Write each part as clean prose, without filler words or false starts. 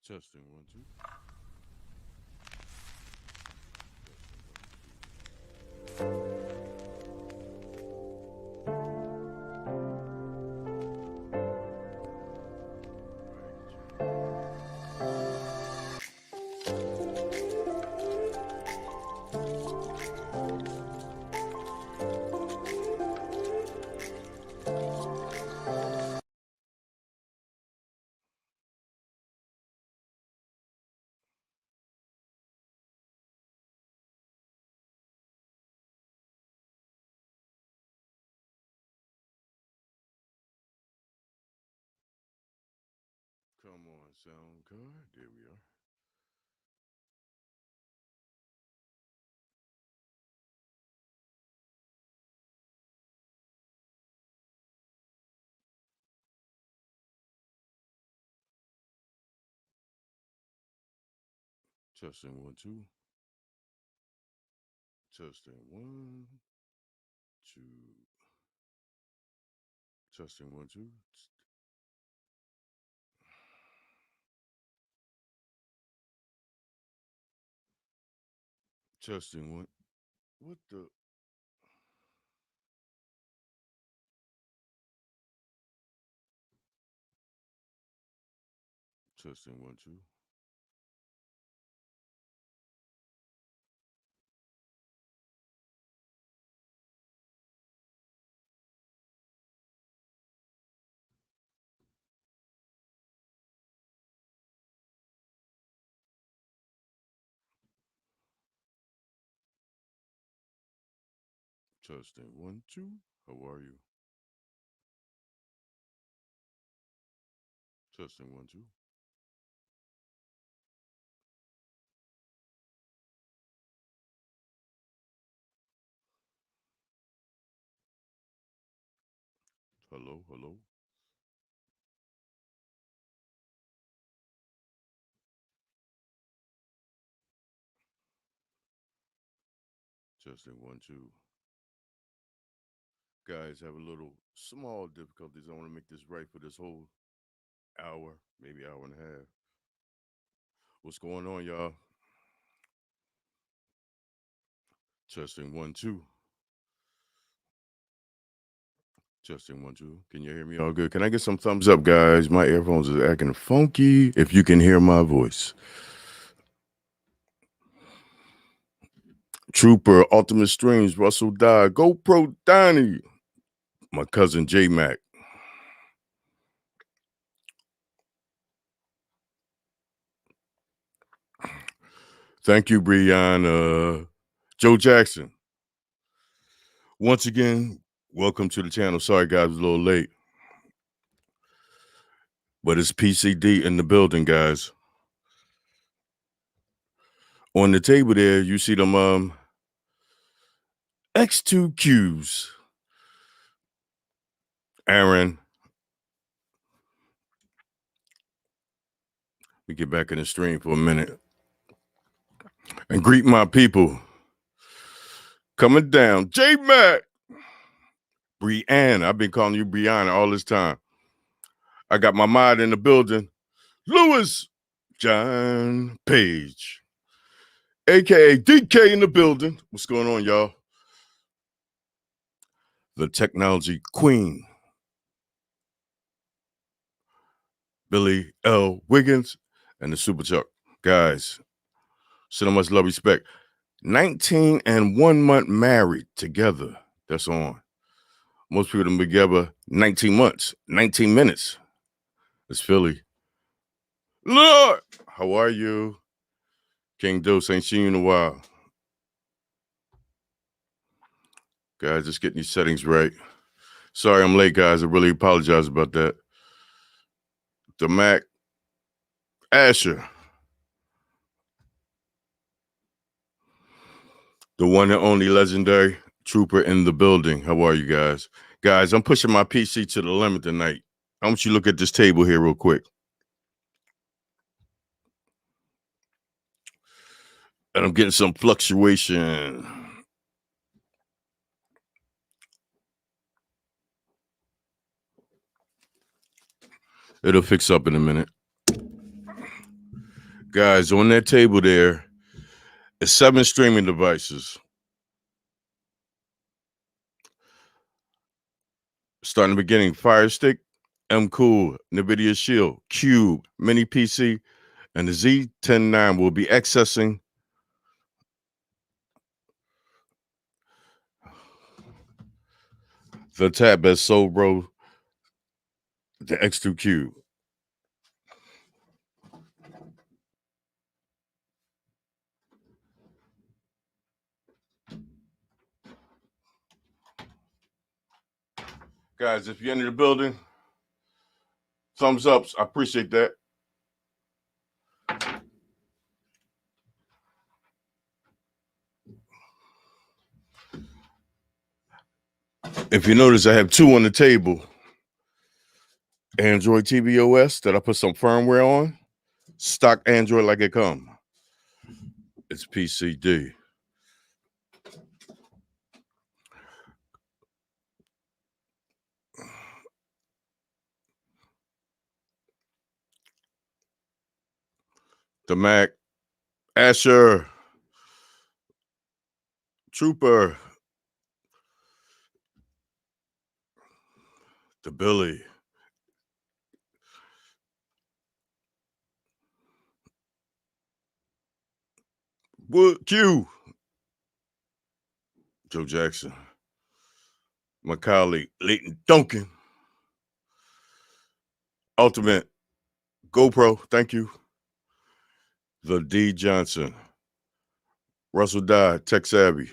Testing one, two. Come on, sound card. There we are. Testing one, two. Testing one, two. Testing one, two. Testing one. What the? Testing one, two. Testing one, two. How are you? Testing one, two. Hello, hello. Testing one, two. Guys have a little small difficulties. I want to make this right for this whole hour, maybe hour and a half. What's going on, y'all? Testing one, two. Testing one, two. Can you hear me all good? Can I get some thumbs up, guys? My earphones are acting funky. If you can hear my voice. Trooper, Ultimate Streams, Russell Dye, GoPro Donnie, my cousin J Mac. Thank you, Brianna. Joe Jackson. Once again, welcome to the channel. Sorry, guys, I was a little late. But it's PCD in the building, guys. On the table there, you see them X2Qs. Aaron. We get back in the stream for a minute. And greet my people. Coming down. J Mac. Brianna. I've been calling you Brianna all this time. I got my mod in the building. Lewis John Page. AKA DK in the building. What's going on, y'all? The technology queen. Billy L. Wiggins and the Super Chuck. Guys, so much love, respect. 19 and 1 month married together. That's on. Most people have been together 19 months, 19 minutes. It's Philly. Lord, how are you? King Dose, ain't seen you in a while. Guys, just getting these settings right. Sorry I'm late, guys. I really apologize about that. The Mac, Asher. The one and only legendary Trooper in the building. How are you guys? Guys, I'm pushing my PC to the limit tonight. I want you to look at this table here real quick. And I'm getting some fluctuation. It'll fix up in a minute. Guys, on that table there is 7 streaming devices. Starting the beginning, Fire Stick, MeCool, NVIDIA Shield, Cube, Mini PC, and the Z109 will be accessing the tab as sold, bro, the X2 Cube. Guys, if you're in the building, thumbs ups. I appreciate that. If you notice, I have 2 on the table. Android tvOS that I put some firmware on. Stock Android like it come. It's PCD. The Mac, Asher, Trooper, the Billy, Wood Q, Joe Jackson, my colleague Leighton Duncan, Ultimate, GoPro, thank you. The D Johnson, Russell Dye, Tech Savvy,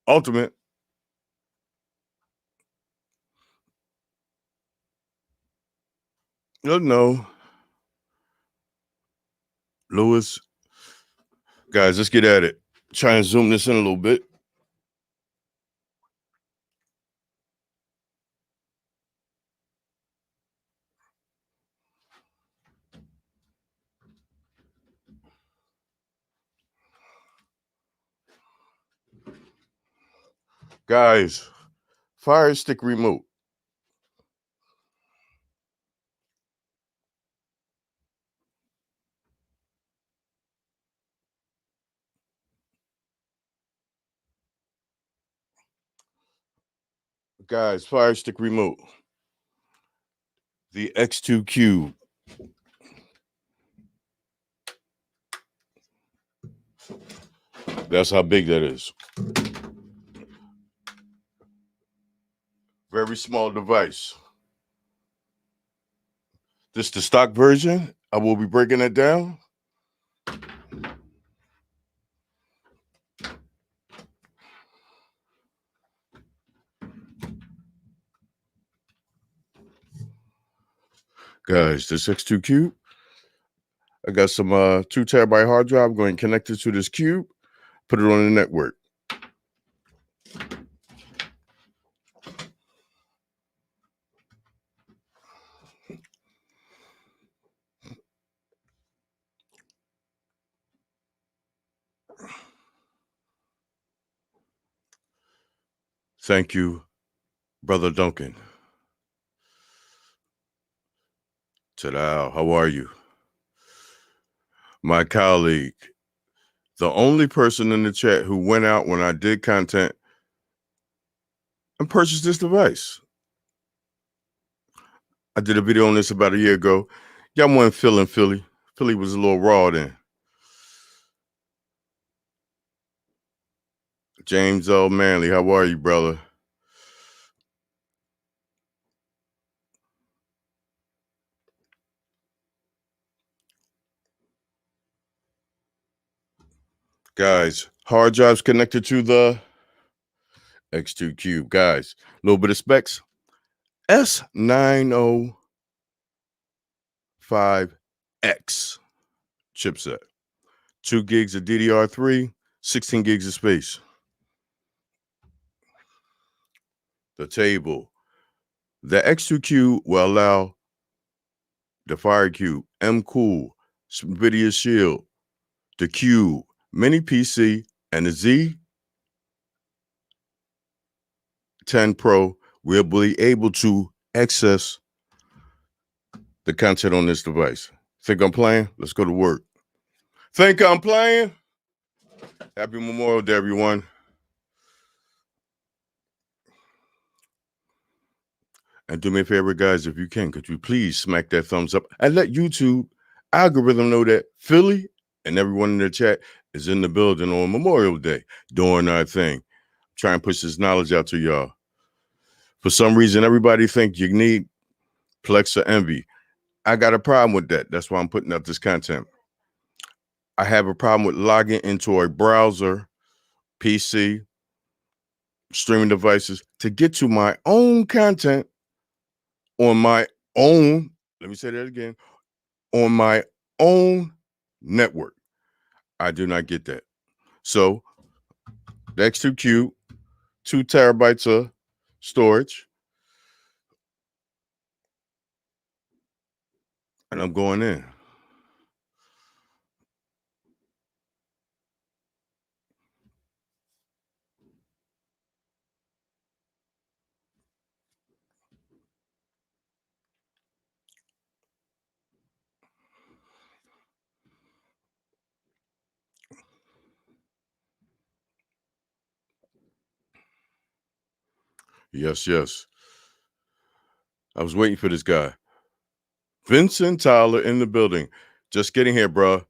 Ultimate, no, Lewis. Guys, let's get at it. Try and zoom this in a little bit. Guys, Fire Stick remote. Guys, Fire Stick remote. The X2 Cube. That's how big that is. Very small device. This is the stock version. I will be breaking it down. Guys, this X2 Cube. I got some 2 terabyte hard drive. I'm going to connect it to this cube, put it on the network. Thank you, Brother Duncan. Ta-da, how are you? My colleague, the only person in the chat who went out when I did content and purchased this device. I did a video on this about a year ago. Y'all wasn't feeling Philly. Philly was a little raw then. James O. Manley, how are you, brother? Guys, hard drives connected to the X2 Cube. Guys, a little bit of specs. S905X chipset. 2 gigs of DDR3, 16 gigs of space. The table. The X2 Cube will allow the Fire Cube, MeCool, NVIDIA Shield, the Cube, Mini PC, and the Z10 Pro will be able to access the content on this device. Think I'm playing? Let's go to work. Think I'm playing? Happy Memorial Day, everyone. And do me a favor, guys, if you can, could you please smack that thumbs up and let YouTube algorithm know that Philly and everyone in the chat is in the building on Memorial Day doing our thing. Try and push this knowledge out to y'all. For some reason, everybody think you need Plex or Envy. I got a problem with that. That's why I'm putting out this content. I have a problem with logging into a browser, PC, streaming devices to get to my own content on my own, let me say that again, on my own network. I do not get that. So the X2Q, 2 terabytes of storage, and I'm going in. Yes, yes. I was waiting for this guy. Vincent Tyler in the building. Just getting here, bro.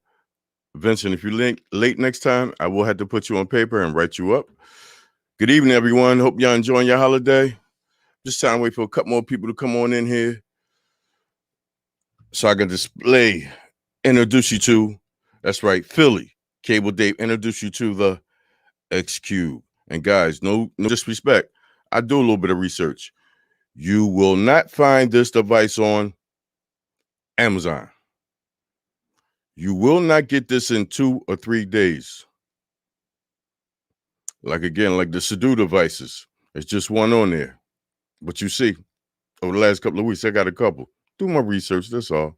Vincent, if you're late next time, I will have to put you on paper and write you up. Good evening, everyone. Hope y'all enjoying your holiday. Just trying to wait for a couple more people to come on in here so I can introduce you to, that's right, Philly. Cable Dave, introduce you to the X-Cube. And guys, no disrespect. I do a little bit of research. You will not find this device on Amazon. You will not get this in 2 or 3 days. Like again, like the Sudo devices. It's just one on there. But you see, over the last couple of weeks, I got a couple. Do my research, that's all.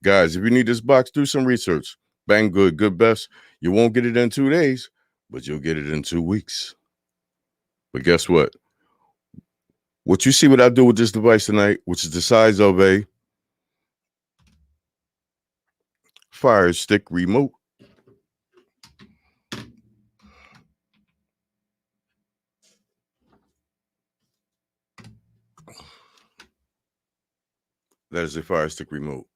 Guys, if you need this box, do some research. Bang good, good best. You won't get it in 2 days, but you'll get it in 2 weeks. But guess what? What you see what I do with this device tonight, which is the size of a Fire Stick remote. That is a Fire Stick remote.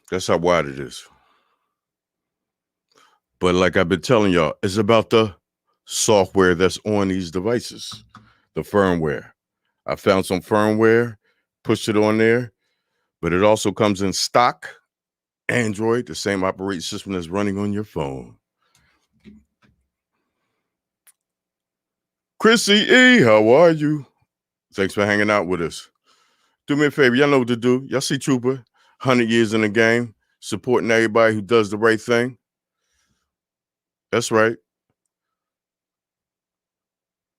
That's how wide it is. But like I've been telling y'all, it's about the software that's on these devices, the firmware. I found some firmware, pushed it on there, but it also comes in stock Android, the same operating system that's running on your phone. Chrissy E, how are you? Thanks for hanging out with us. Do me a favor, y'all know what to do. Y'all see Trooper, 100 years in the game, supporting everybody who does the right thing. That's right.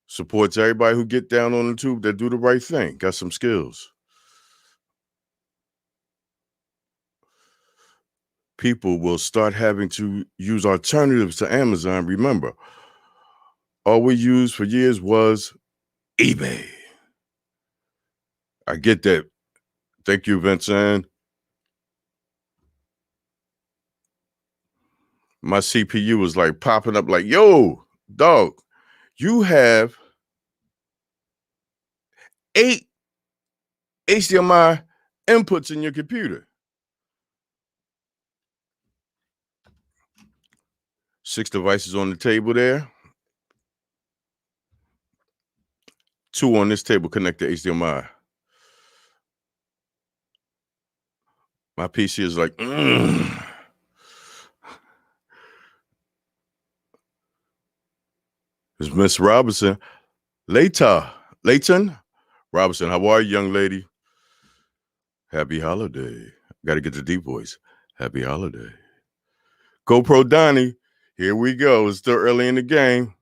Supports everybody who get down on the tube that do the right thing, got some skills. People will start having to use alternatives to Amazon. Remember, all we used for years was eBay. I get that. Thank you, Vincent. My CPU was like popping up like, yo, dog, you have 8 HDMI inputs in your computer. 6 devices on the table there. 2 on this table connect to HDMI. My PC is like, It's Miss Robinson. Layton Robinson, how are you, young lady? Happy holiday. Got to get the deep voice. Happy holiday. GoPro Donnie, here we go. It's still early in the game.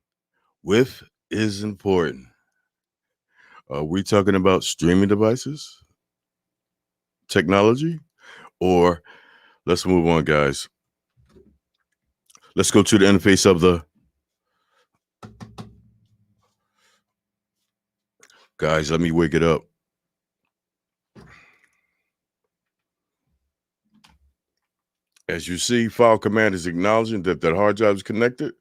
Width is important. Are we talking about streaming devices? Technology? Or let's move on, guys. Let's go to the interface of the Guys, let me wake it up. As you see, file command is acknowledging that that hard drive is connected.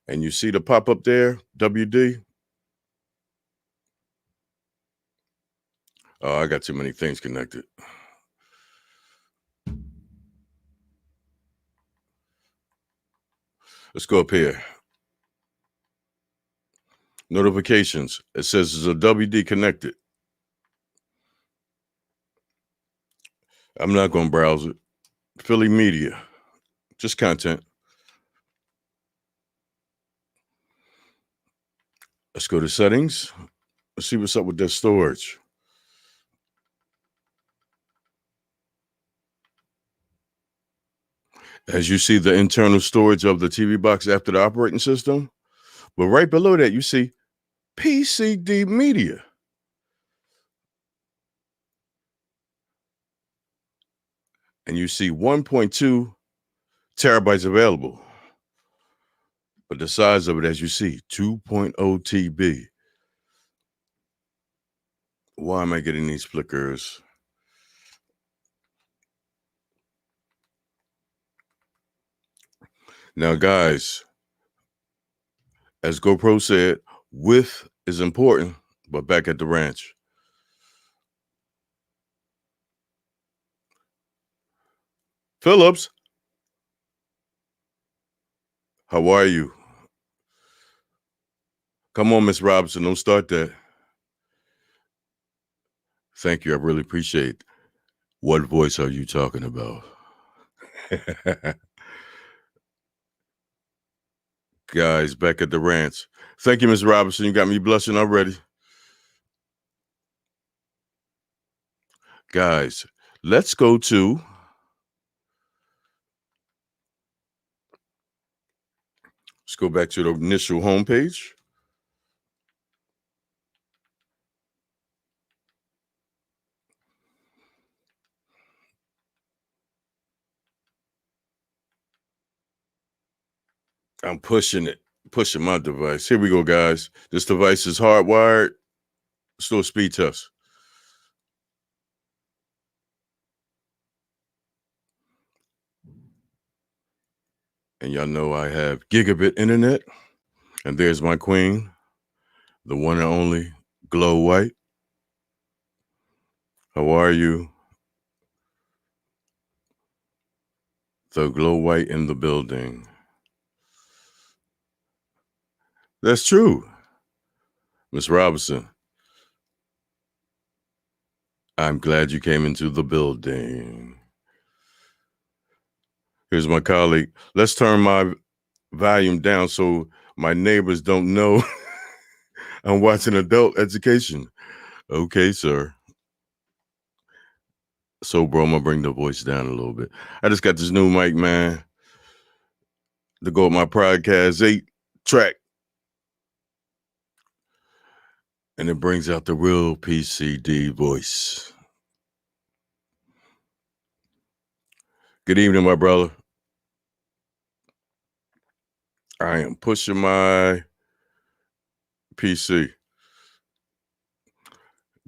And you see the pop up there, WD. Oh, I got too many things connected. Let's go up here. Notifications. It says there's a WD connected. I'm not going to browse it. Philly Media. Just content. Let's go to settings. Let's see what's up with that storage. As you see the internal storage of the TV box after the operating system. But right below that, you see PCD media. And you see 1.2 terabytes available. But the size of it, as you see, 2.0 TB. Why am I getting these flickers? Now, guys, as GoPro said, width is important, but back at the ranch. Phillips, how are you? Come on, Miss Robinson, don't start that. Thank you, I really appreciate it. What voice are you talking about? Guys, back at the ranch. Thank you, Miss Robinson. You got me blushing already. Guys, let's go to let's go back to the initial homepage. I'm pushing my device. Here we go, guys. This device is hardwired. Let's do a speed test. And y'all know I have gigabit internet. And there's my queen, the one and only Glow White. How are you? The Glow White in the building. That's true. Miss Robinson, I'm glad you came into the building. Here's my colleague. Let's turn my volume down so my neighbors don't know I'm watching adult education. Okay, sir. So, bro, I'm going to bring the voice down a little bit. I just got this new mic, man, to go with my Podcast 8 track. And it brings out the real PCD voice. Good evening, my brother. I am pushing my PC.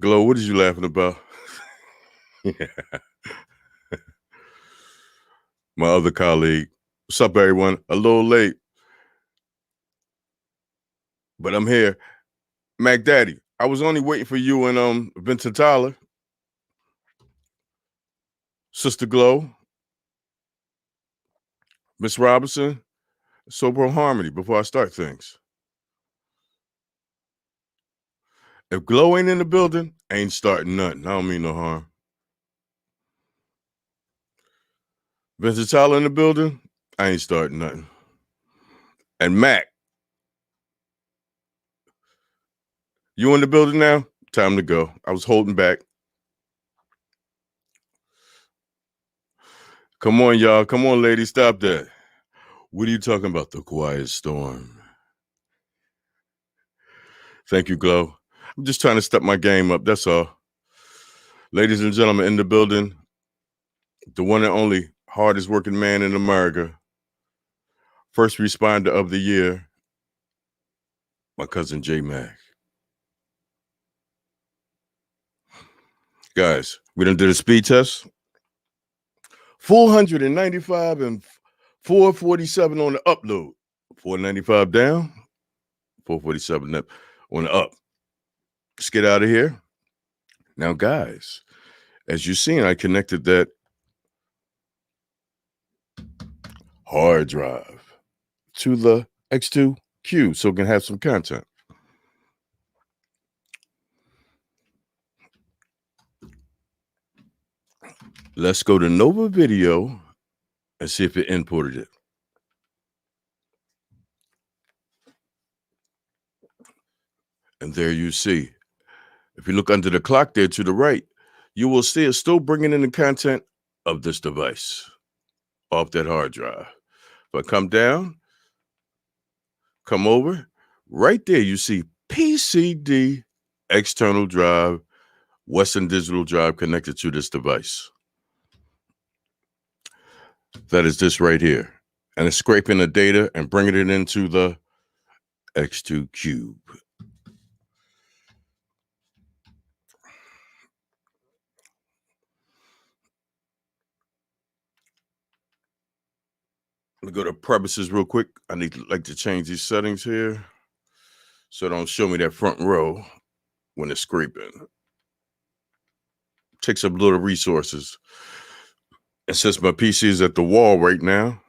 Glow, what is you laughing about? My other colleague. What's up, everyone? A little late, but I'm here. Mac Daddy, I was only waiting for you and Vincent Tyler. Sister Glow, Miss Robinson, Sober Harmony before I start things. If Glow ain't in the building, I ain't starting nothing. I don't mean no harm. Vincent Tyler in the building, I ain't starting nothing. And Mac, you in the building now? Time to go. I was holding back. Come on, y'all. Come on, ladies. Stop that. What are you talking about? The quiet storm. Thank you, Glow. I'm just trying to step my game up. That's all. Ladies and gentlemen, in the building, the one and only hardest working man in America, first responder of the year, my cousin J Mac. Guys, we done did a speed test. 495 and 447 on the upload. 495 down, 447 up on the up. Let's get out of here. Now, guys, as you've seen, I connected that hard drive to the X2Q so it can have some content. Let's go to Nova Video and see if it imported it. And there you see. If you look under the clock there to the right, you will see it's still bringing in the content of this device off that hard drive. But come down, come over, right there you see PCD external drive, Western Digital drive connected to this device. That is this right here. And it's scraping the data and bringing it into the X2 Cube. Let me go to preferences real quick. I like to change these settings here so don't show me that front row when it's scraping. Takes up a little resources. And since my PC is at the wall right now,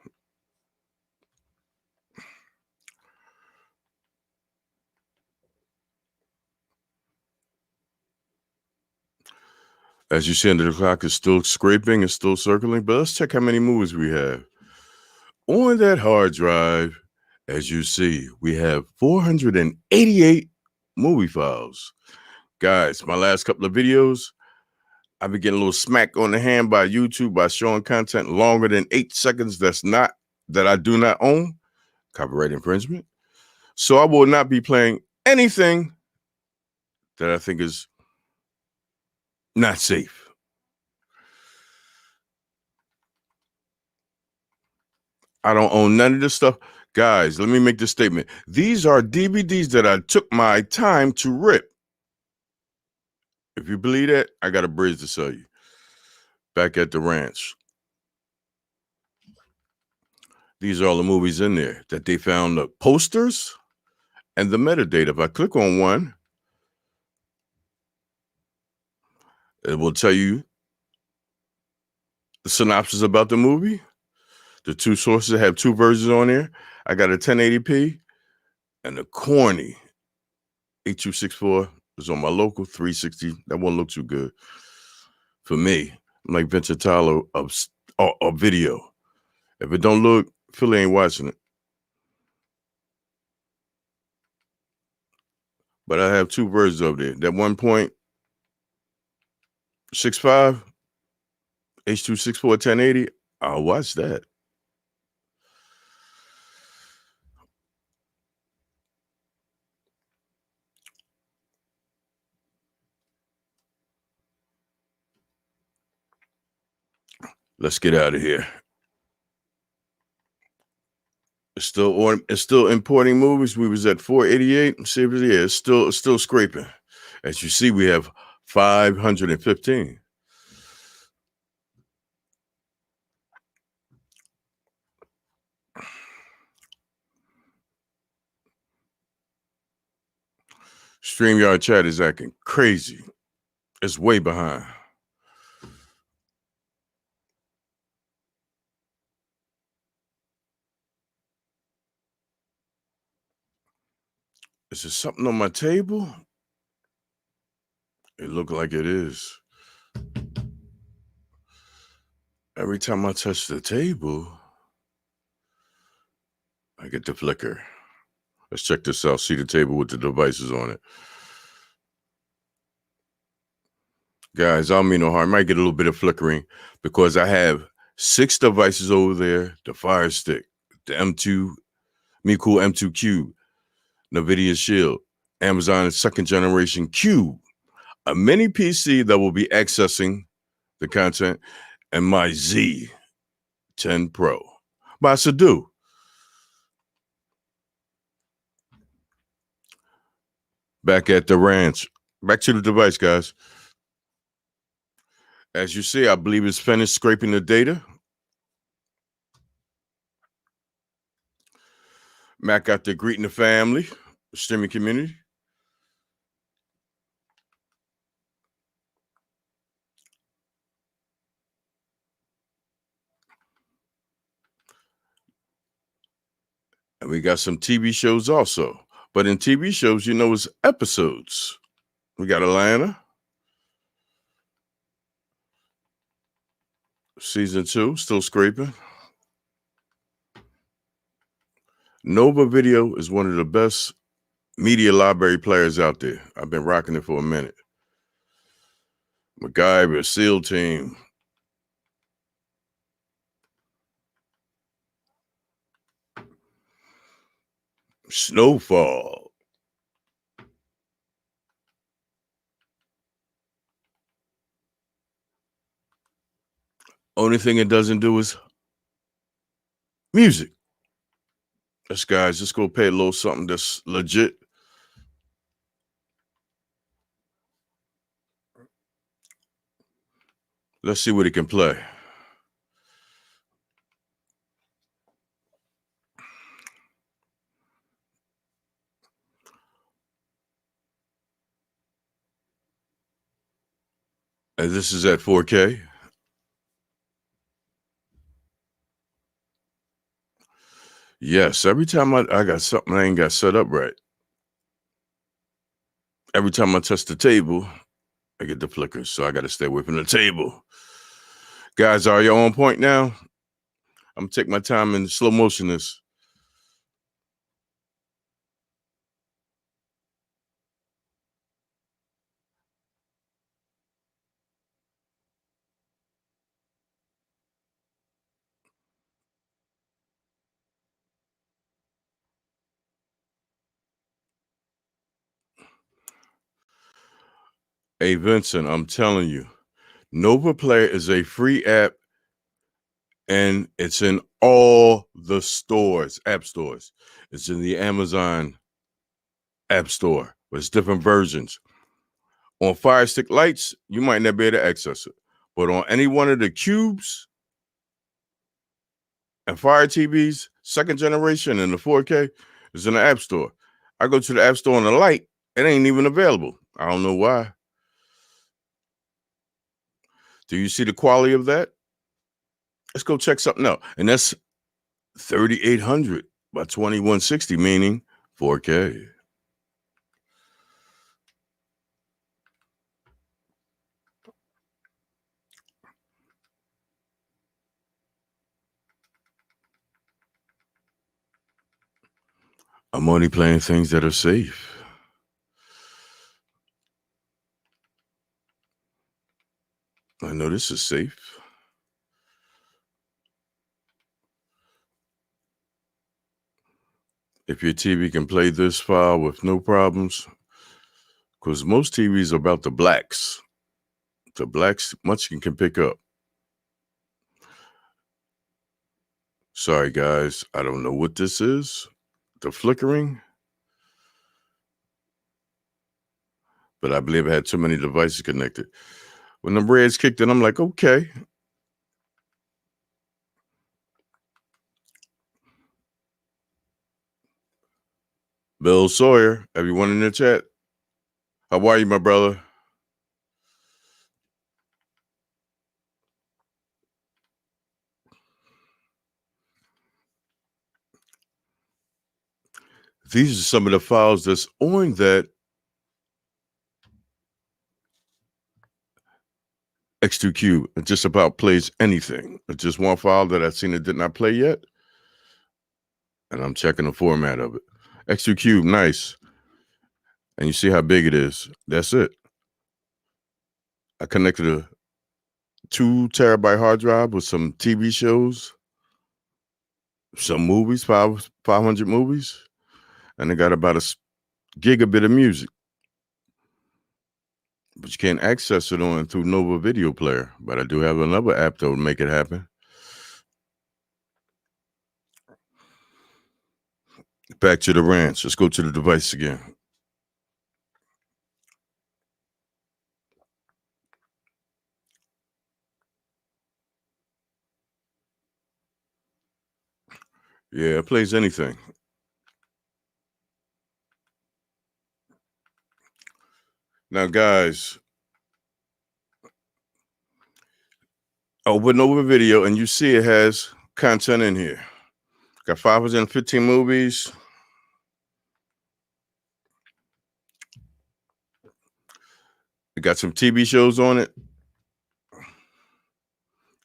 as you see under the clock, it's still scraping, it's still circling, but let's check how many movies we have. On that hard drive, as you see, we have 488 movie files. Guys, my last couple of videos, I've been getting a little smack on the hand by YouTube by showing content longer than 8 seconds that I do not own. Copyright infringement. So I will not be playing anything that I think is not safe. I don't own none of this stuff. Guys, let me make this statement. These are DVDs that I took my time to rip. If you believe that, I got a bridge to sell you. Back at the ranch. These are all the movies in there that they found the posters and the metadata. If I click on one, it will tell you the synopsis about the movie. The two sources have two versions on there. I got a 1080p and the corny 8264 is on my local 360. That won't look too good for me. I'm like Vince Tyler of video. If it don't look, Philly ain't watching it. But I have two versions of it. That 1.65 H.264 1080. I'll watch that. Let's get out of here. It's still importing movies. We was at 488. See, yeah, it's still scraping. As you see, we have 515. StreamYard chat is acting crazy. It's way behind. Is there something on my table? It looked like it is. Every time I touch the table, I get the flicker. Let's check this out. See the table with the devices on it. Guys, I don't mean no harm. I might get a little bit of flickering because I have 6 devices over there. The Fire Stick, the M2, MeCool M2 Cube, NVIDIA Shield, Amazon 2nd generation Cube, a mini PC that will be accessing the content, and my Z10 Pro by Sadu. Back at the ranch. Back to the device, guys. As you see, I believe it's finished scraping the data. Mac out there greeting the family, the streaming community. And we got some TV shows also. But in TV shows, it's episodes. We got Atlanta, season 2, still scraping. Nova Video is one of the best media library players out there. I've been rocking it for a minute. MacGyver, SEAL Team. Snowfall. Only thing it doesn't do is music. Guys, just go pay a little something that's legit. Let's see what it can play. And this is at 4K. Yes, every time I got something I ain't got set up right. Every time I touch the table, I get the flickers, so I got to stay away from the table. Guys, are you on point now? I'm going to take my time in slow motion this. Hey, Vincent, I'm telling you, Nova Player is a free app, and it's in all the stores, app stores. It's in the Amazon App Store, but it's different versions. On Fire Stick Lights, you might not be able to access it, but on any one of the Cubes and Fire TVs, second generation and the 4K, is in the App Store. I go to the App Store on the light, it ain't even available. I don't know why. Do you see the quality of that? Let's go check something out. And that's 3800 by 2160, meaning 4K. I'm only playing things that are safe. I know this is safe. If your TV can play this file with no problems, because most TVs are about the blacks. The blacks, much you can pick up. Sorry, guys. I don't know what this is. The flickering. But I believe I had too many devices connected. When the reds kicked in, I'm like, okay. Bill Sawyer, everyone in the chat. How are you, my brother? These are some of the files that's on that X2 Cube. It just about plays anything. It's just one file that I've seen it did not play yet. And I'm checking the format of it. X2 Cube, nice. And you see how big it is. That's it. I connected a 2 terabyte hard drive with some TV shows, some movies, 500 movies. And I got about a gigabit of music. But you can't access it on through Nova Video Player. But I do have another app that would make it happen. Back to the ranch. Let's go to the device again. Yeah, it plays anything. Now, guys, open over video and you see it has content in here. Got 515 movies. It got some TV shows on it.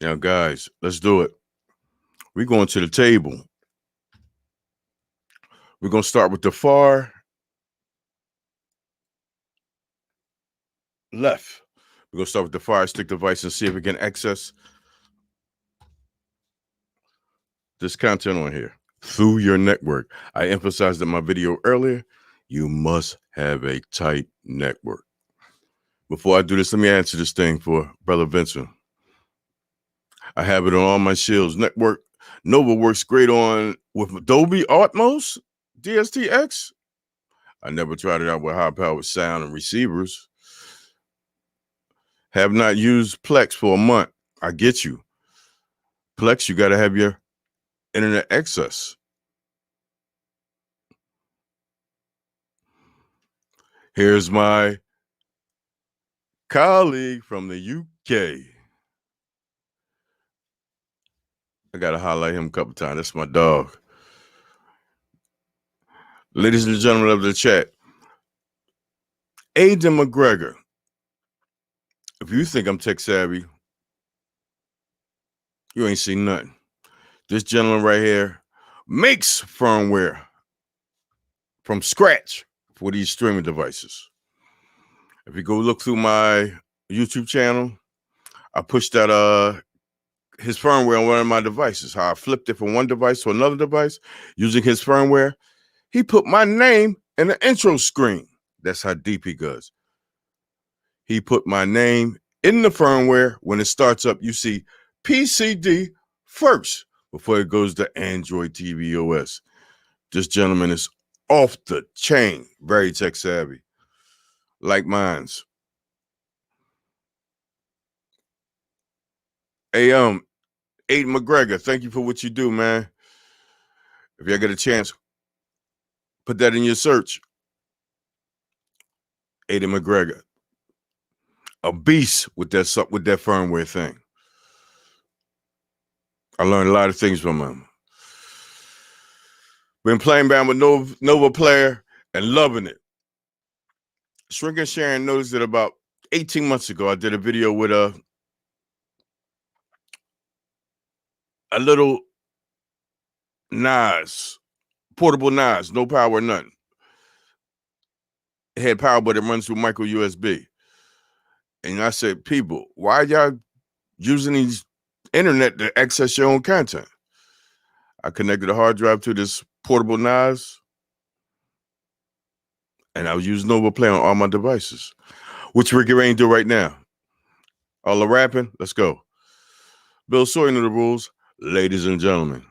Now, guys, let's do it. We're going to the table. We're going to start with the far left. We're going to start with the Fire Stick device and see if we can access this content on here through your network. I emphasized in my video earlier, you must have a tight network. Before I do this, let me answer this thing for Brother Vincent. I have it on all my shields. Network Nova works great on with Adobe Atmos, DSTX. I never tried it out with high-powered sound and receivers. Have not used Plex for a month. I get you. Plex, you got to have your internet access. Here's my colleague from the UK. I got to highlight him a couple times. That's my dog. Ladies and gentlemen of the chat, Aidan McGregor. If you think I'm tech savvy, you ain't seen nothing. This gentleman right here makes firmware from scratch for these streaming devices. If you go look through my YouTube channel, I pushed out his firmware on one of my devices. How I flipped it from one device to another device using his firmware. He put my name in the intro screen. That's how deep he goes. He put my name in the firmware. When it starts up, you see PCD first before it goes to Android TV OS. This gentleman is off the chain, very tech savvy, like mine's. Hey, Aidan McGregor, thank you for what you do, man. If you get a chance, put that in your search. Aidan McGregor, a beast with that firmware thing. I learned a lot of things from him. Been playing band with Nova Player and loving it. Shrink and Sharon noticed that about 18 months ago, I did a video with a little NAS, portable NAS, no power, nothing. It had power, but it runs through micro USB. And I said, people, why y'all using these internet to access your own content? I connected a hard drive to this portable NAS, and I was using Nova Play on all my devices, which we're getting to do right now. All the rapping, let's go. Bill Sawyer knew the rules. Ladies and gentlemen,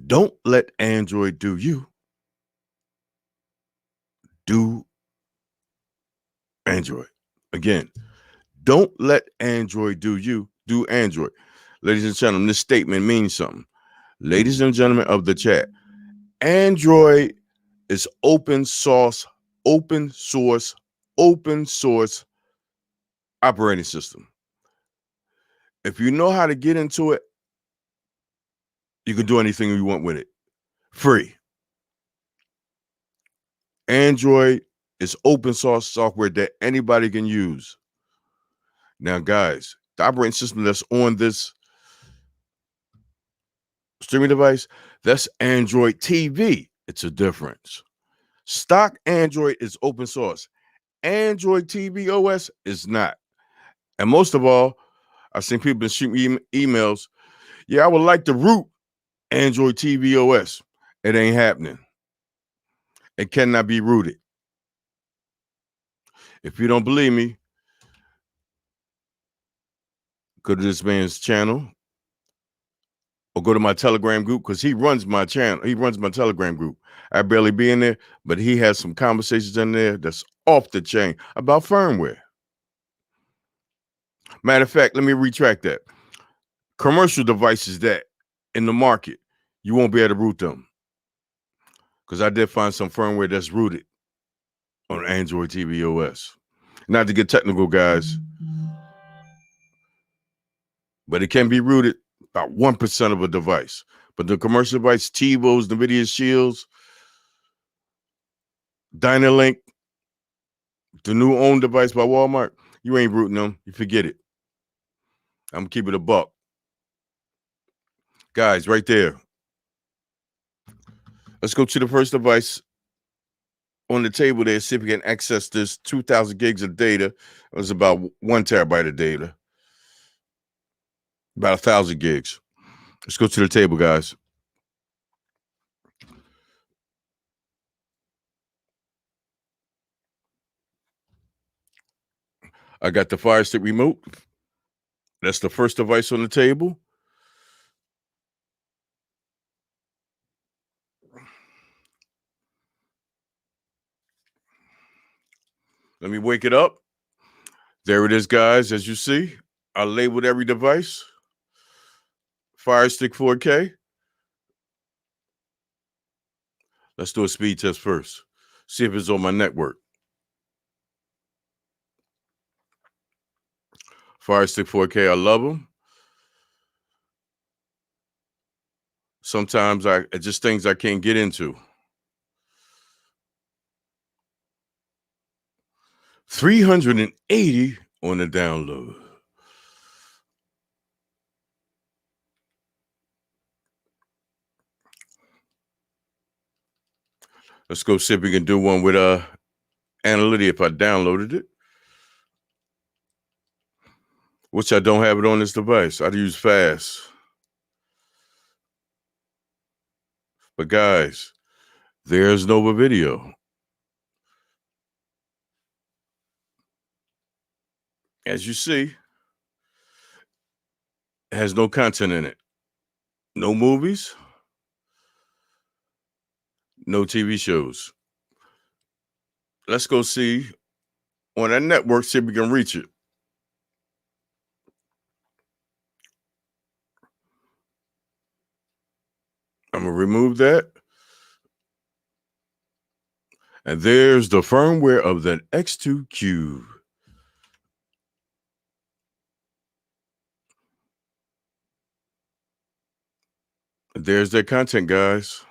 don't let Android do you. Do Android. Again, don't let Android do you. Do Android. Ladies and gentlemen, this statement means something. Ladies and gentlemen of the chat, Android is open source operating system. If you know how to get into it, you can do anything you want with it. Free. Android is open source software that anybody can use. Now, guys, the operating system that's on this streaming device, that's Android TV. It's a difference. Stock Android is open source. Android TV OS is not. And most of all, I've seen people shoot me emails. Yeah, I would like to root Android TV OS. It ain't happening. It cannot be rooted. If you don't believe me, go to this man's channel or go to my Telegram group because he runs my channel. He runs my Telegram group. I barely be in there, but he has some conversations in there that's off the chain about firmware. Matter of fact, let me retract that. Commercial devices that in the market, you won't be able to root them. Because I did find some firmware that's rooted on Android TV OS. Not to get technical, guys, but it can be rooted about 1% of a device. But the commercial device, TiVos, NVIDIA Shields, Dynalink, the new owned device by Walmart, you ain't rooting them. You forget it. I'm going to keep it a buck. Guys, right there. Let's go to the first device on the table there, see if we can access this 2,000 gigs of data. It was about 1 terabyte of data. About 1,000 gigs. Let's go to the table, guys. I got the Fire Stick remote. That's the first device on the table. Let me wake it up. There it is, guys. As you see, I labeled every device. Fire Stick 4K. Let's do a speed test first. See if it's on my network. Fire Stick 4K, I love them. Sometimes just things I can't get into. 380 on the download. Let's go see if we can do one with Analytic if I downloaded it. Which I don't have it on this device. I'd use fast. But guys, there's Nova Video. As you see, it has no content in it. No movies, no TV shows. Let's go see on that network, see if we can reach it. I'm going to remove that. And there's the firmware of that X2 Cube. There's that content, guys.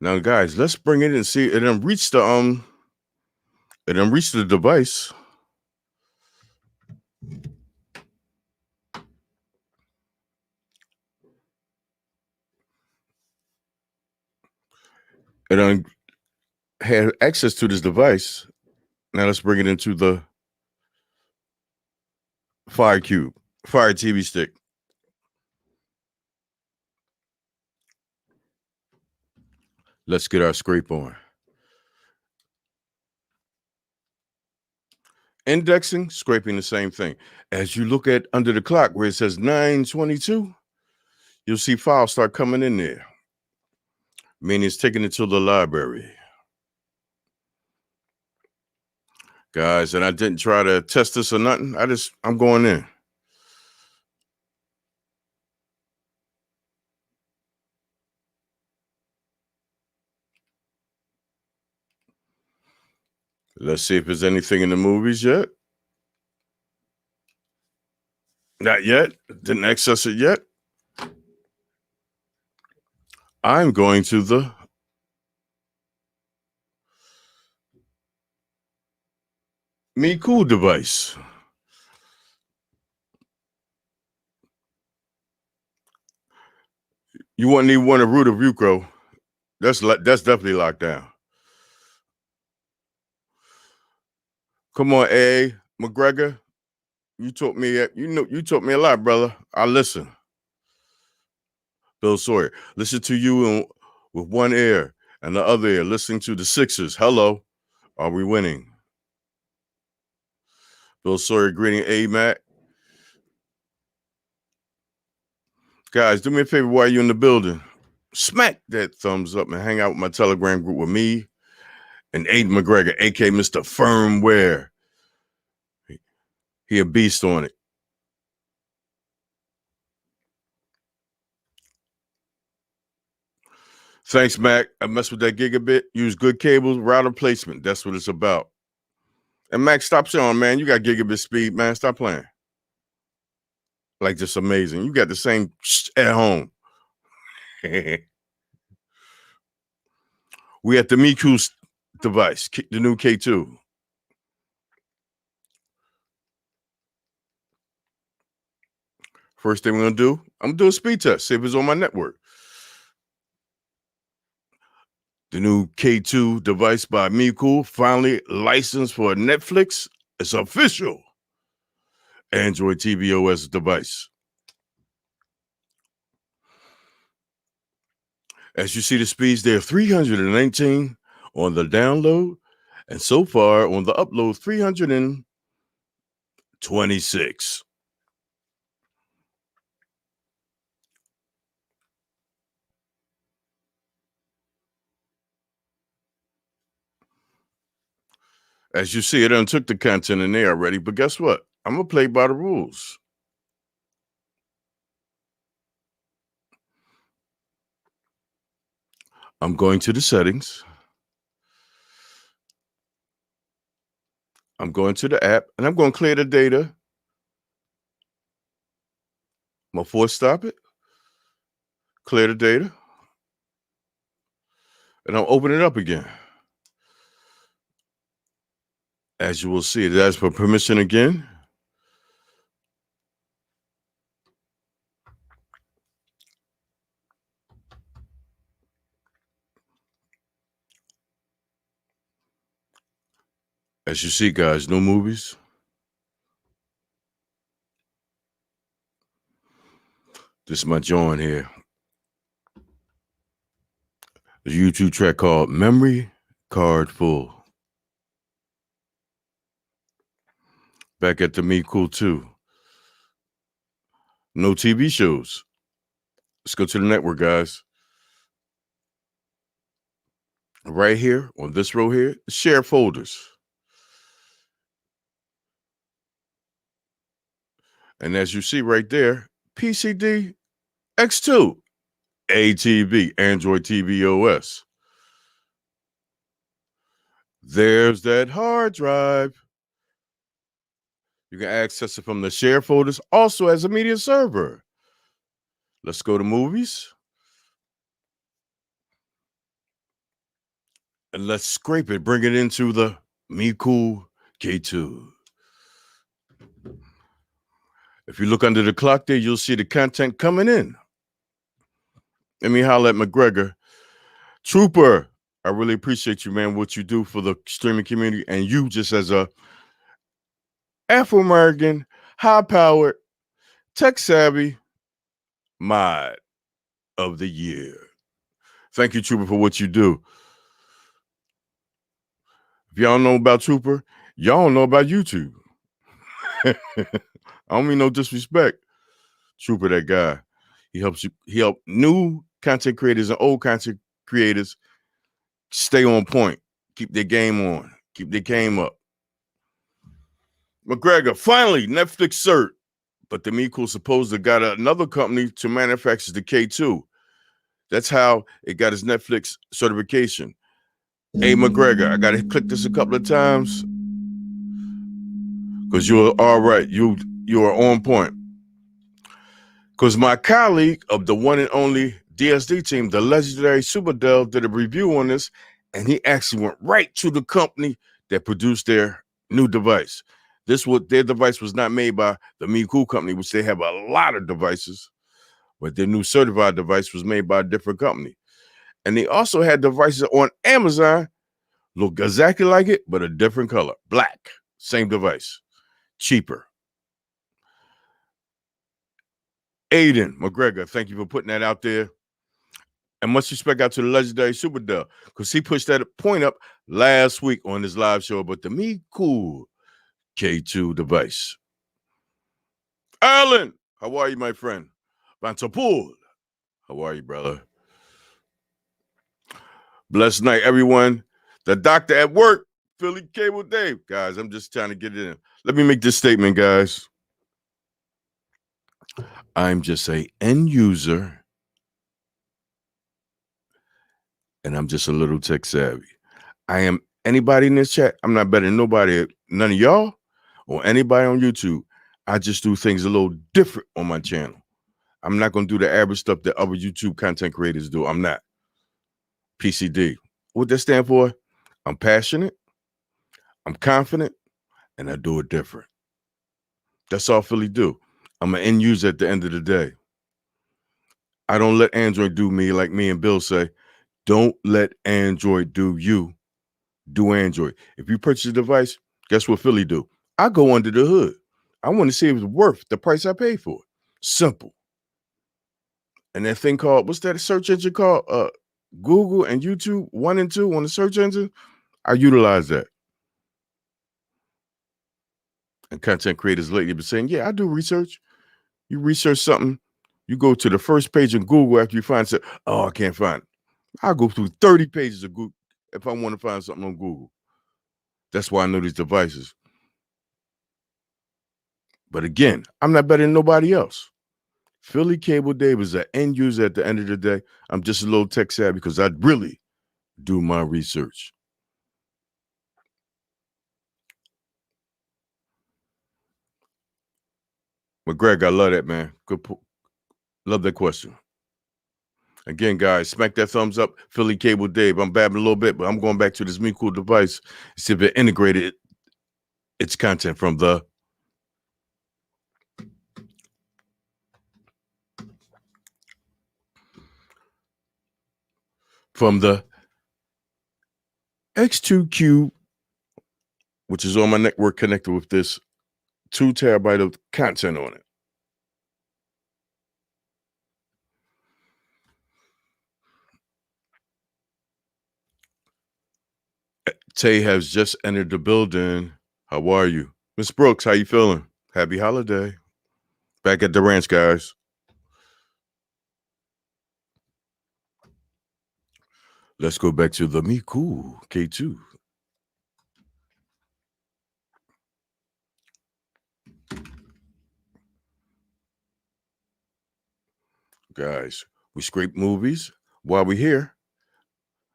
Now, guys, let's bring it in and see. It done reached the device. It done had access to this device. Now let's bring it into the Fire Cube, Fire TV stick. Let's get our scrape on. Indexing, scraping, the same thing. As you look at under the clock where it says 9:22, you'll see files start coming in there. Meaning it's taking it to the library. Guys, and I didn't try to test this or nothing. I'm going in. Let's see if there's anything in the movies yet. Not yet. Didn't access it yet. I'm going to the MeCool device. You wouldn't even want to root a Vucro. That's definitely locked down. Come on, A. McGregor. You taught me a lot, brother. I listen. Bill Sawyer. Listen to you with one ear and the other ear, listening to the Sixers. Hello. Are we winning? Bill Sawyer greeting A Mac. Guys, do me a favor while you're in the building. Smack that thumbs up and hang out with my Telegram group with me and Aiden McGregor, aka Mr. Firmware. He a beast on it. Thanks, Mac. I mess with that gigabit. Use good cables, router placement. That's what it's about. And Mac, stop showing, man. You got gigabit speed, man. Stop playing. Like, just amazing. You got the same at home. We at the MeCool device, the new K2. First thing we're gonna do, I'm gonna do a speed test, see if it's on my network. The new K2 device by MeCool, finally licensed for Netflix. It's official. Android TV OS device. As you see the speeds, they're 319 on the download, and so far on the upload, 326. As you see, it done took the content in there already, but guess what? I'm gonna play by the rules. I'm going to the settings. I'm going to the app, and I'm going to clear the data. I'm going to force stop it, clear the data, and I'll open it up again. As you will see, it asks for permission again. As you see, guys, no movies. This is my joint here. The YouTube track called Memory Card Full. Back at the MeCool 2. No TV shows. Let's go to the network, guys. Right here on this row here, share folders. And as you see right there, PCD X2, ATV, Android TV OS. There's that hard drive. You can access it from the share folders, also as a media server. Let's go to movies. And let's scrape it, bring it into the MeCool K2. If you look under the clock there, you'll see the content coming in. Let me holler at McGregor. Trooper, I really appreciate you, man, what you do for the streaming community, and you just as a Afro-American, high-powered, tech-savvy mod of the year. Thank you, Trooper, for what you do. If y'all know about Trooper, y'all don't know about YouTube. I don't mean no disrespect. Trooper, that guy. He helps new content creators and old content creators stay on point, keep their game on, keep their game up. McGregor, finally, Netflix cert. But the MeCool supposedly got another company to manufacture the K2. That's how it got its Netflix certification. Hey, McGregor, I got to click this a couple of times because you're all right. You are on point. Because my colleague of the one and only DSD team, the legendary Super Dell, did a review on this, and he actually went right to the company that produced their new device. Their device was not made by the MeCool company, which they have a lot of devices, but their new certified device was made by a different company. And they also had devices on Amazon, look exactly like it, but a different color, black, same device, cheaper. Aiden McGregor, thank you for putting that out there. And much respect out to the legendary Super Dell, because he pushed that point up last week on his live show about the MeCool K2 device. Alan, how are you, my friend? Vantapul, how are you, brother? Blessed night, everyone. The doctor at work, Philly Cable Dave. Guys, I'm just trying to get it in. Let me make this statement, guys. I'm just a end user, and I'm just a little tech savvy. I am anybody in this chat. I'm not better than nobody, none of y'all, or anybody on YouTube. I just do things a little different on my channel. I'm not going to do the average stuff that other YouTube content creators do. I'm not. PCD. What that stand for? I'm passionate, I'm confident, and I do it different. That's all Philly do. I'm an end user at the end of the day. I don't let Android do me like me and Bill say. Don't let Android do you. Do Android. If you purchase a device, guess what Philly do? I go under the hood. I want to see if it's worth the price I paid for it. Simple. And that thing called, what's that search engine called? Google and YouTube 1 and 2 on the search engine. I utilize that. And content creators lately have been saying, yeah, I do research. You research something, you go to the first page of Google after you find something. Oh, I can't find it. I'll go through 30 pages of Google if I want to find something on Google. That's why I know these devices. But again, I'm not better than nobody else. Philly Cable Dave is an end user at the end of the day. I'm just a little tech savvy because I really do my research. But Greg, I love that, man. Love that question. Again, guys, smack that thumbs up. Philly Cable Dave. I'm babbling a little bit, but I'm going back to this MeCool device. See if it integrated its content from the X2Q, which is on my network connected with this 2 terabyte of content on it. Tay has just entered the building. How are you? Miss Brooks, how you feeling? Happy holiday. Back at the ranch, guys. Let's go back to the MeCool K2. Guys, we scrape movies. While we're here,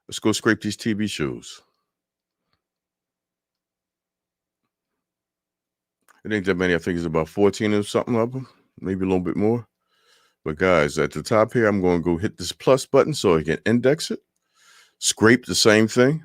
let's go scrape these TV shows. It ain't that many. I think it's about 14 or something of them, maybe a little bit more. But guys, at the top here, I'm going to go hit this plus button so I can index it. Scrape the same thing.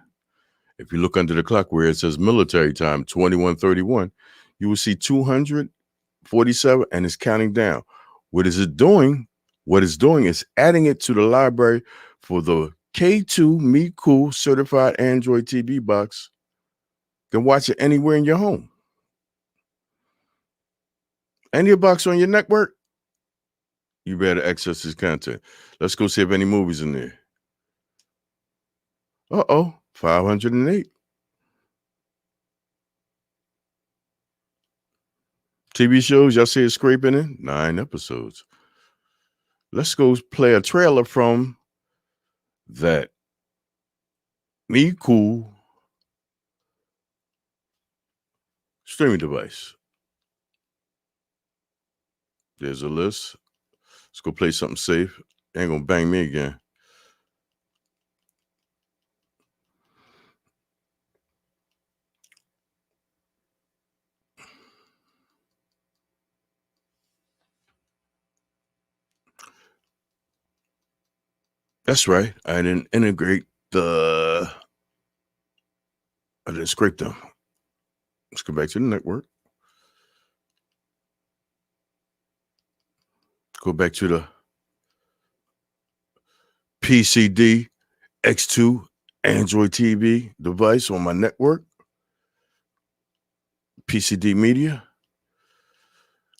If you look under the clock where it says military time, 21:31, you will see 247 and it's counting down. What is it doing? What it's doing is adding it to the library for the K2 MeCool certified Android TV box. Then watch it anywhere in your home. Any box on your network, you better access this content. Let's go see if any movies in there. 508. TV shows, y'all see it scraping in? 9 episodes. Let's go play a trailer from that MeCool streaming device. There's a list. Let's go play something safe. Ain't gonna bang me again. That's right. I didn't integrate I didn't scrape them. Let's go back to the network. Go back to the PCD X2 Android TV device on my network. PCD Media.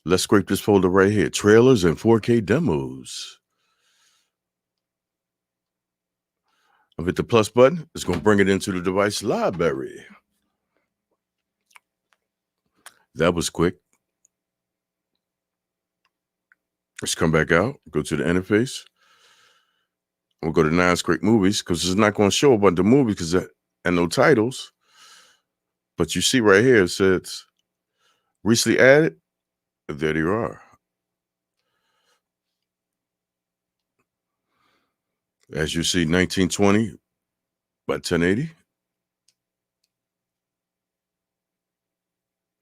Let's scrape this folder right here. Trailers and 4K demos. I'll hit the plus button. It's going to bring it into the device library. That was quick. Let's come back out. Go to the interface. We'll go to non-scrape movies because it's not going to show a bunch of movies and no titles. But you see right here, it says recently added. There you are. As you see, 1920 by 1080.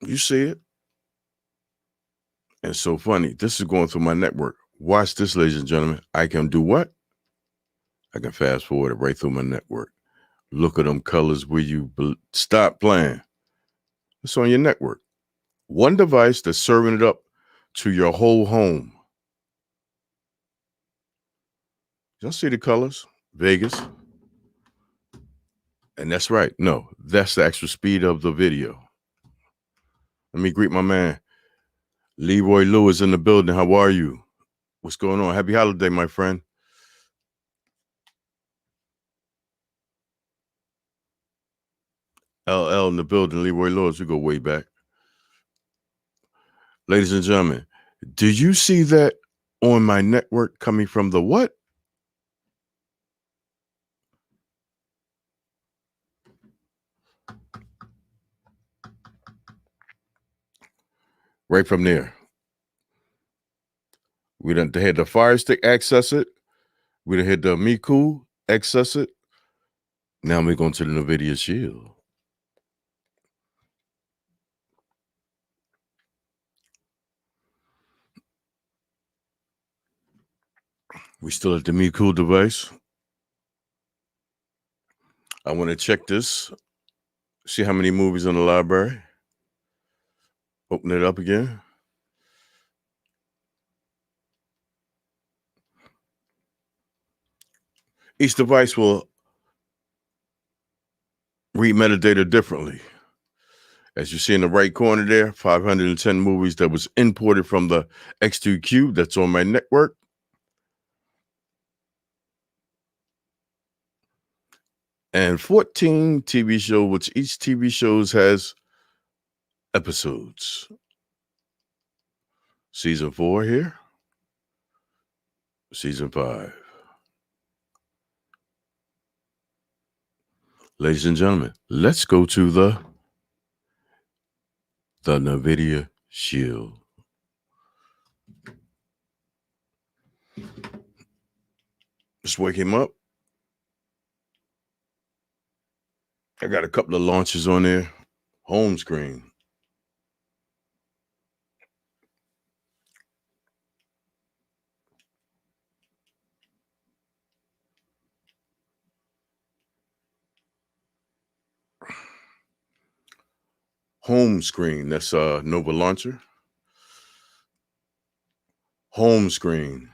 You see it. And it's so funny. This is going through my network. Watch this, ladies and gentlemen. I can do what? I can fast forward it right through my network. Look at them colors where you stop playing. It's on your network. One device that's serving it up to your whole home. Y'all see the colors? Vegas. And that's right. No, that's the actual speed of the video. Let me greet my man, Leroy Lewis in the building. How are you? What's going on? Happy holiday, my friend. LL in the building, Leroy Lewis. We go way back. Ladies and gentlemen, did you see that on my network coming from the what? Right from there. We done had the Fire Stick access it. We done had the MeCool access it. Now we're going to the NVIDIA Shield. We still at the MeCool device. I want to check this. See how many movies in the library. Open it up again. Each device will read metadata differently. As you see in the right corner there, 510 movies that was imported from the X2Q that's on my network. And 14 TV shows, which each TV shows has episodes. Season 4 here. Season 5. Ladies and gentlemen, let's go to the NVIDIA Shield. Just wake him up. I got a couple of launches on there. Home screen. Home screen. That's Nova Launcher. Home screen.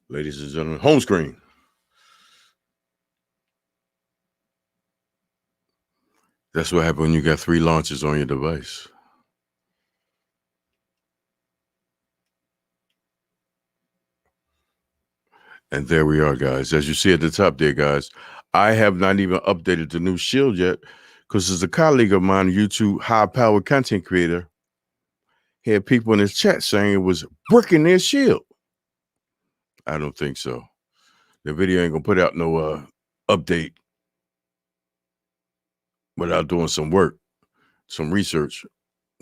Ladies and gentlemen, home screen. That's what happens when you got 3 launches on your device. And there we are, guys. As you see at the top there, guys, I have not even updated the new Shield yet because there's a colleague of mine, YouTube high-powered content creator, he had people in his chat saying it was bricking their Shield. I don't think so. The video ain't going to put out no update without doing some work, some research.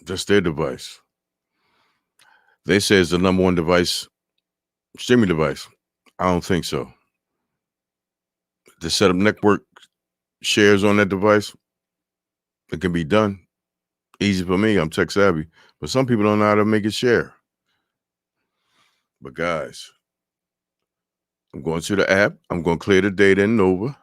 That's their device. They say it's the #1 device, streaming device. I don't think so. To set up network shares on that device, it can be done. Easy for me. I'm tech savvy. But some people don't know how to make it share. But guys, I'm going to the app. I'm going to clear the data in Nova.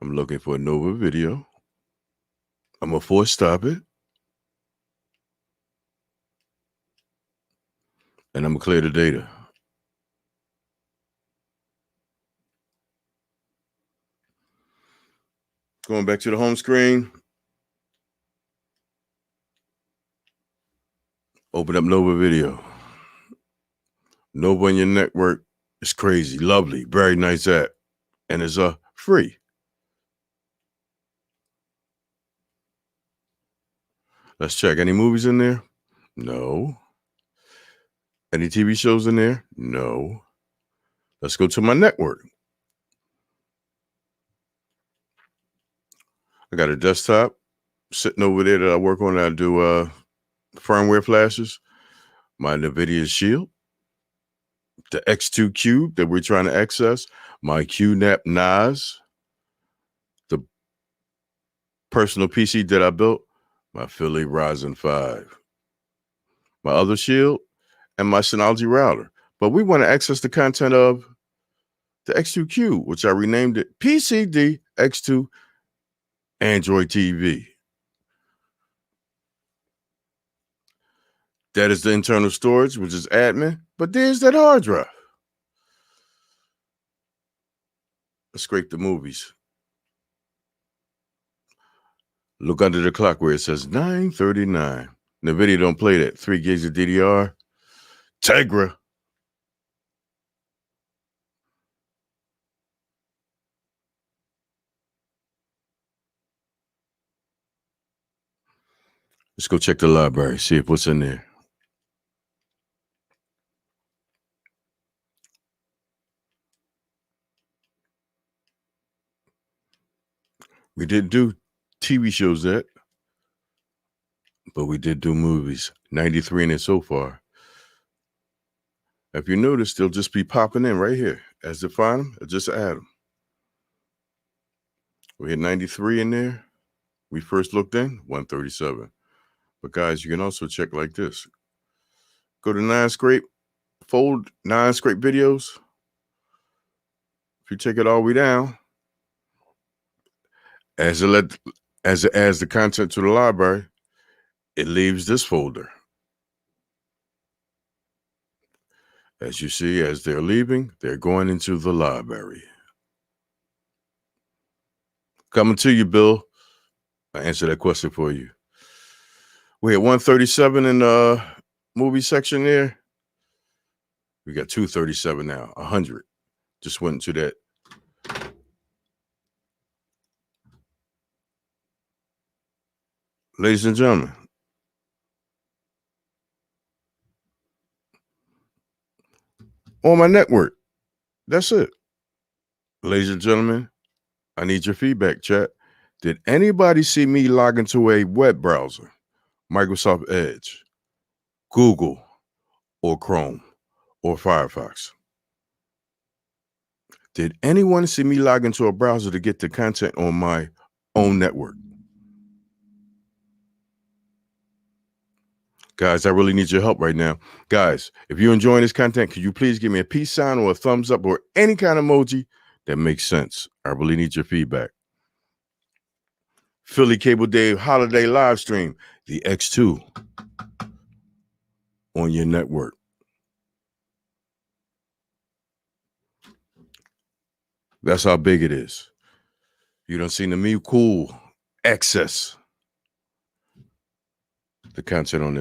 I'm looking for a Nova video. I'm going to force stop it. And I'm going to clear the data. Going back to the home screen. Open up Nova video. Nova in your network is crazy, lovely, very nice app. And it's free. Let's check. Any movies in there? No. Any TV shows in there? No. Let's go to my network. I got a desktop sitting over there that I work on. I do firmware flashes. My NVIDIA Shield, the X2 Cube that we're trying to access, my QNAP NAS, the personal PC that I built, my Philly Ryzen 5, my other Shield, and my Synology router. But we want to access the content of the X2 Cube, which I renamed it PCD X2 Android TV. That is the internal storage, which is admin, but there's that hard drive. Let's scrape the movies. Look under the clock where it says 9:39. The video don't play that. 3 gigs of DDR. Tegra. Let's go check the library, see if what's in there. We didn't do TV shows yet, but we did do movies. 93 in it so far. If you notice, they'll just be popping in right here. As they find them, just add them. We had 93 in there. We first looked in, 137. But guys, you can also check like this. Go to 9scrape, fold 9scrape videos. If you take it all the way down, as it adds the content to the library, it leaves this folder. As you see, as they're leaving, they're going into the library. Coming to you, Bill. I answered that question for you. We had 137 in the movie section there. We got 237 now, 100. Just went into that. Ladies and gentlemen, on my network, that's it. Ladies and gentlemen, I need your feedback, chat. Did anybody see me log into a web browser, Microsoft Edge, Google, or Chrome, or Firefox? Did anyone see me log into a browser to get the content on my own network? Guys, I really need your help right now. Guys, if you're enjoying this content, could you please give me a peace sign or a thumbs up or any kind of emoji that makes sense? I really need your feedback. Philly Cable Dave Holiday live stream, the X2 on your network. That's how big it is. You done seen the MeCool access the content on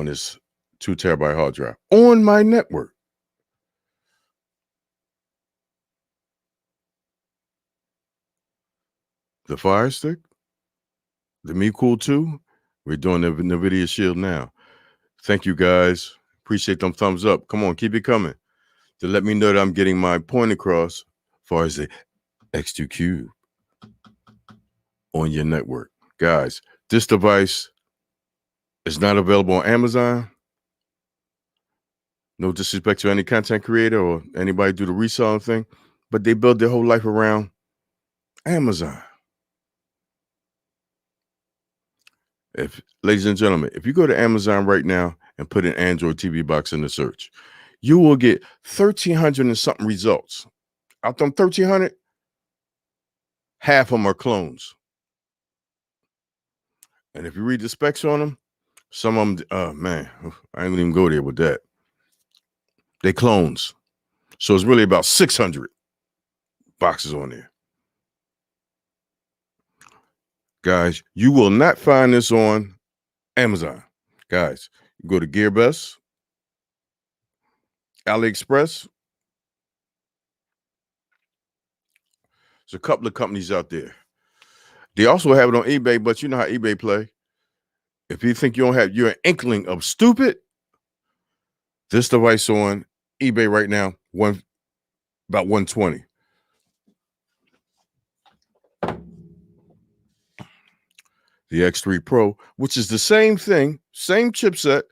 this 2 terabyte hard drive on my network. The Fire Stick, the MeCool 2, we're doing the NVIDIA Shield now. Thank you, guys. Appreciate them thumbs up. Come on, keep it coming to let me know that I'm getting my point across as far as the X2 Cube on your network. Guys, this device is not available on Amazon. No disrespect to any content creator or anybody do the reselling thing, but they build their whole life around Amazon. Ladies and gentlemen, if you go to Amazon right now and put an Android TV box in the search, you will get 1,300 and something results. Out them 1,300, half of them are clones. And if you read the specs on them, some of them, man, I ain't gonna even go there with that. They clones. So it's really about 600 boxes on there. Guys, you will not find this on Amazon. Guys, you go to GearBest, AliExpress. There's a couple of companies out there. They also have it on eBay, but you know how eBay play. If you think you're an inkling of stupid, this device on eBay right now, about 120. The X3 Pro, which is the same thing, same chipset,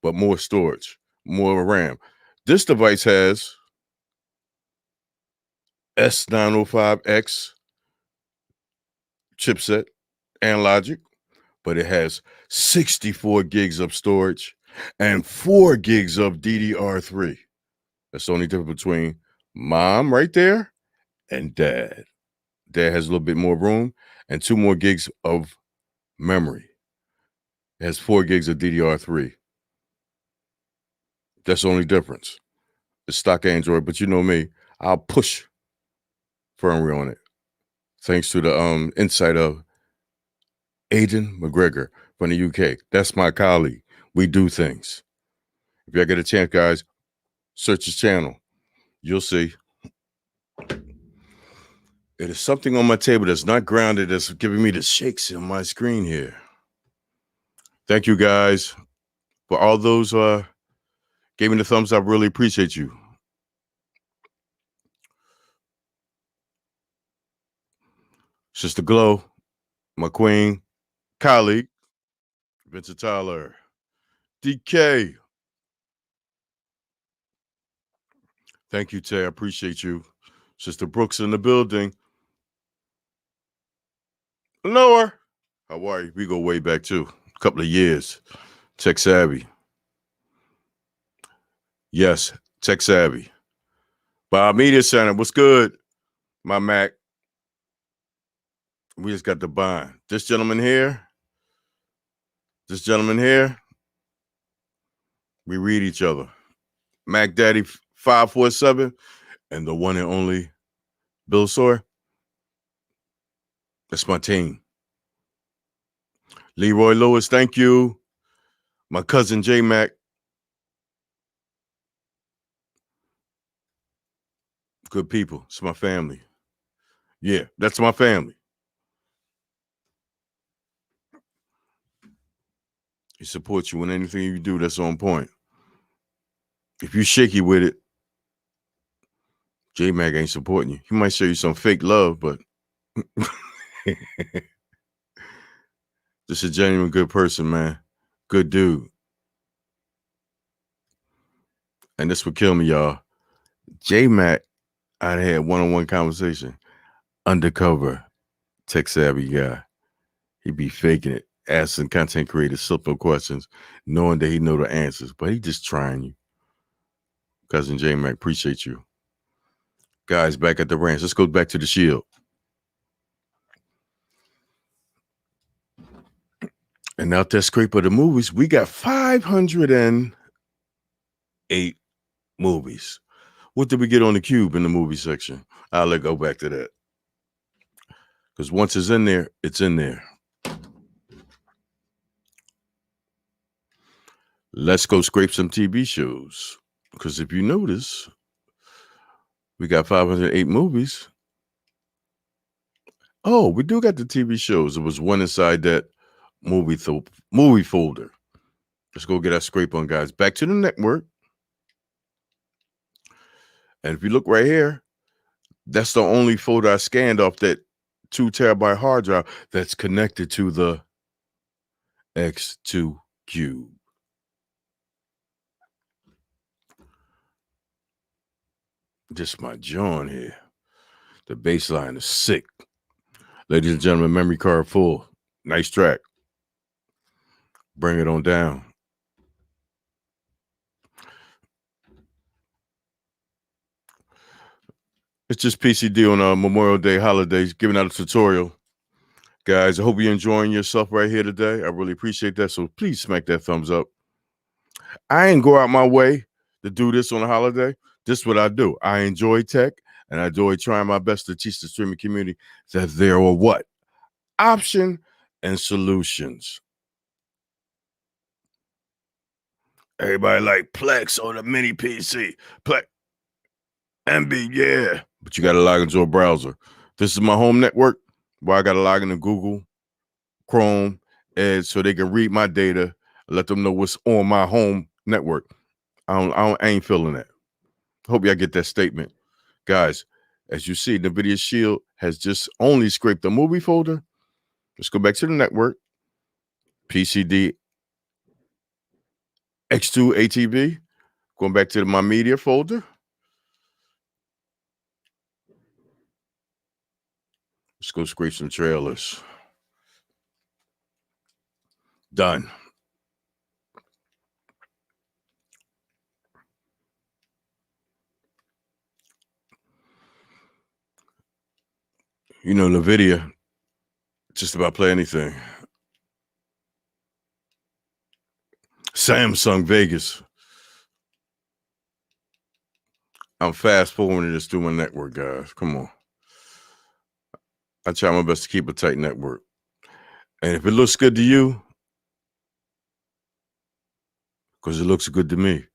but more storage, more RAM. This device has S905X chipset and logic, but it has 64 gigs of storage and 4 gigs of DDR3. That's the only difference between mom right there and dad. Dad has a little bit more room and 2 more gigs of memory. It has 4 gigs of DDR3. That's the only difference. It's stock Android, but you know me, I'll push firmware on it. Thanks to the insight of Aidan McGregor from the UK. That's my colleague. We do things. If y'all get a chance, guys, search his channel. You'll see. It is something on my table that's not grounded that's giving me the shakes on my screen here. Thank you, guys, for all those gave me the thumbs up. Really appreciate you. Sister Glow, my queen, colleague, Vincent Tyler, DK. Thank you, Tay. I appreciate you. Sister Brooks in the building. Lenore, how are you? We go way back too. A couple of years. Tech savvy. Yes, tech savvy. Bob Media Center, what's good? My Mac. We just got the bind. This gentleman here, we read each other. Mac Daddy 547 and the one and only Bill Sawyer. That's my team. Leroy Lewis, thank you. My cousin J Mac. Good people. It's my family. Yeah, that's my family. He supports you in anything you do that's on point. If you're shaky with it, J Mac ain't supporting you. He might show you some fake love, but just a genuine good person, man. Good dude. And this would kill me, y'all. J Mac, I had one-on-one conversation. Undercover, tech savvy guy. He'd be faking it, asking content creators simple questions, knowing that he know the answers, but he just trying you. Cousin J Mac, appreciate you. Guys, back at the ranch. Let's go back to the Shield. And out that scrape of the movies, we got 508 movies. What did we get on the cube in the movie section? I'll go back to that. Because once it's in there, it's in there. Let's go scrape some TV shows. Because if you notice, we got 508 movies. Oh, we do got the TV shows. There was one inside that movie folder. Let's go get our scrape on, guys. Back to the network. And if you look right here, that's the only folder I scanned off that 2 terabyte hard drive that's connected to the X2 cube. Just my John here. The bass line is sick. Ladies and gentlemen, memory card full. Nice track. Bring it on down. It's just PCD on Memorial Day holidays, giving out a tutorial. Guys, I hope you're enjoying yourself right here today. I really appreciate that. So please smack that thumbs up. I ain't go out my way to do this on a holiday. This is what I do. I enjoy tech, and I enjoy trying my best to teach the streaming community that there are what? Option and solutions. Everybody like Plex or the mini PC. Plex. MB, yeah. But you got to log into a browser. This is my home network where I got to log into Google, Chrome, and so they can read my data, let them know what's on my home network. I ain't feeling that. Hope y'all get that statement. Guys, as you see, NVIDIA Shield has just only scraped the movie folder. Let's go back to the network. PCD X2 ATV. Going back to my media folder. Let's go scrape some trailers. Done. You know, NVIDIA, just about play anything. Samsung Vegas. I'm fast forwarding this through my network, guys. Come on. I try my best to keep a tight network. And if it looks good to you, because it looks good to me.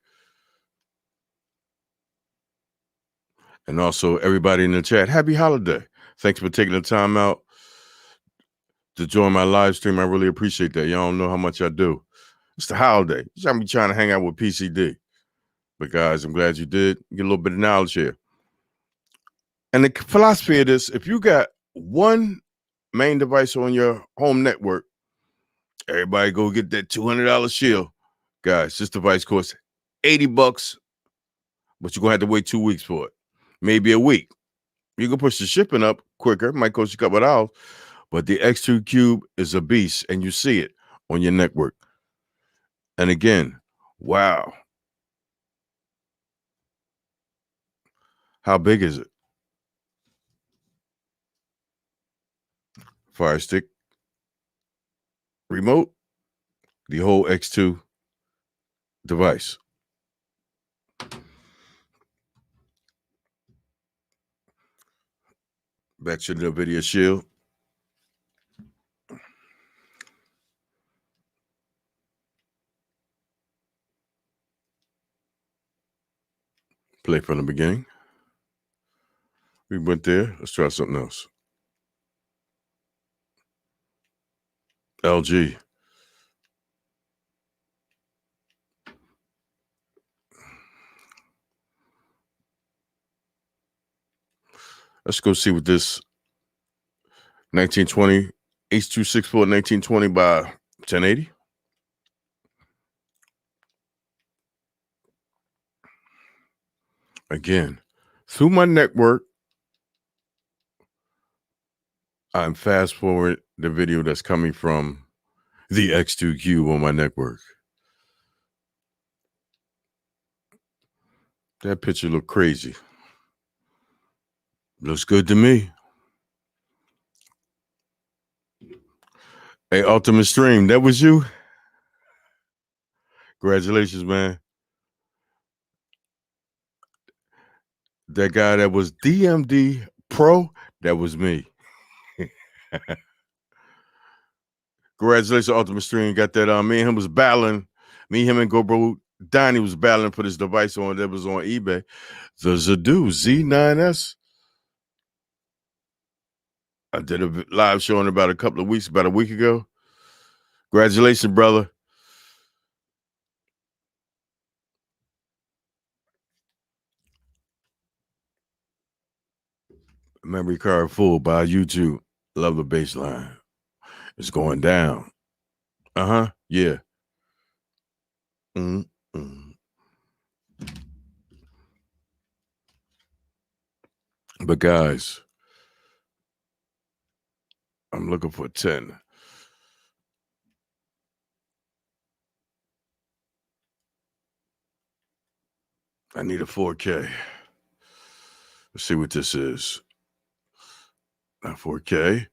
And also, everybody in the chat, happy holiday. Thanks for taking the time out to join my live stream. I really appreciate that. Y'all don't know how much I do. It's the holiday. I'm trying to hang out with PCD. But guys, I'm glad you did. Get a little bit of knowledge here. And the philosophy of this, if you got one main device on your home network, everybody go get that $200 shield. Guys, this device costs $80, but you're going to have to wait 2 weeks for it. Maybe a week. You can push the shipping up quicker. It might cost you a couple of dollars. But the X2 Cube is a beast, and you see it on your network. And again, wow. How big is it? Fire Stick remote, the whole X2 device. Back to the NVIDIA Shield. Play from the beginning. We went there. Let's try something else. LG. Let's go see what this 1920 H.264 1920 by 1080. Again, through my network, I'm fast forward the video that's coming from the X2 Cube on my network. That picture look crazy. Looks good to me. Hey, Ultimate Stream, that was you? Congratulations, man. That guy that was DMD Pro, that was me. Congratulations, Ultimate Stream. Got that. Me and him was battling. Me, him, and GoBro Donnie was battling for this device that was on eBay. The Zadu Z9S. I did a live show in about a week ago. Congratulations, brother. Memory card full by YouTube. Love the bass line. It's going down. Yeah. But guys, I'm looking for 10. I need a 4K. Let's see what this is. Not 4K.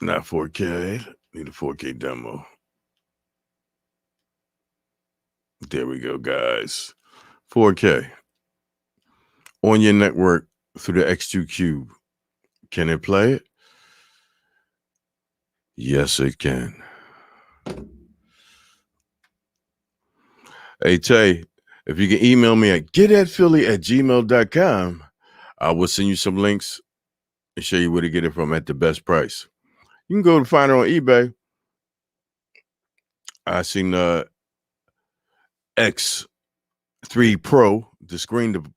Not 4K. Need a 4K demo. There we go, guys. 4K. On your network through the X2 Cube. Can it play it? Yes, it can. Hey, Tay, if you can email me at getatphilly@gmail.com, I will send you some links and show you where to get it from at the best price. You can go to find it on eBay. I seen the X3 Pro, the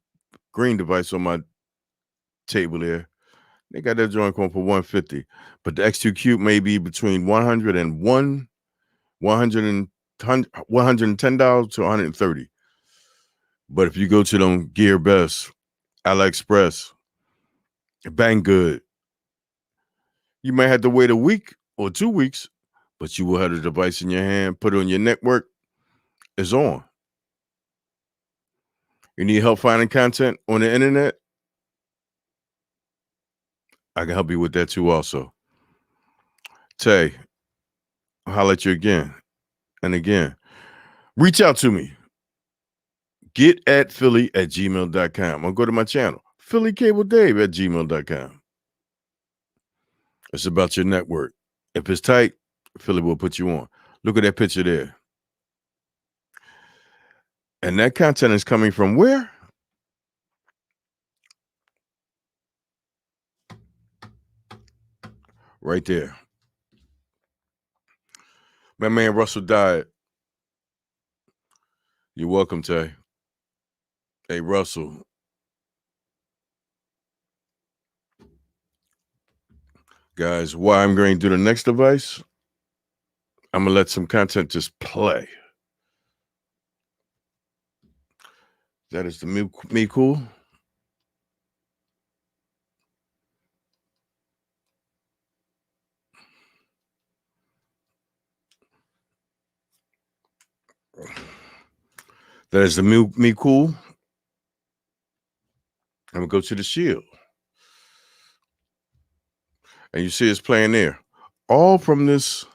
green device on my table there. They got that joint going for $150, but the X2 Cube may be between $110 to $130. But if you go to them Gear Best, AliExpress, Bang Good, you might have to wait a week or 2 weeks, but you will have the device in your hand, put it on your network, it's on. You need help finding content on the internet? I can help you with that too also. Tay, I'll holler at you again and again. Reach out to me. Getatphilly@gmail.com. Or go to my channel, phillycabledave@gmail.com. It's about your network. If it's tight, Philly will put you on. Look at that picture there. And that content is coming from where? Right there. My man Russell died. You're welcome, Tay. Hey, Russell. Guys, while I'm going to do the next device, I'm going to let some content just play. That is the MeCool. That is the MeCool. I'm going to go to the shield. And you see it's playing there. All from this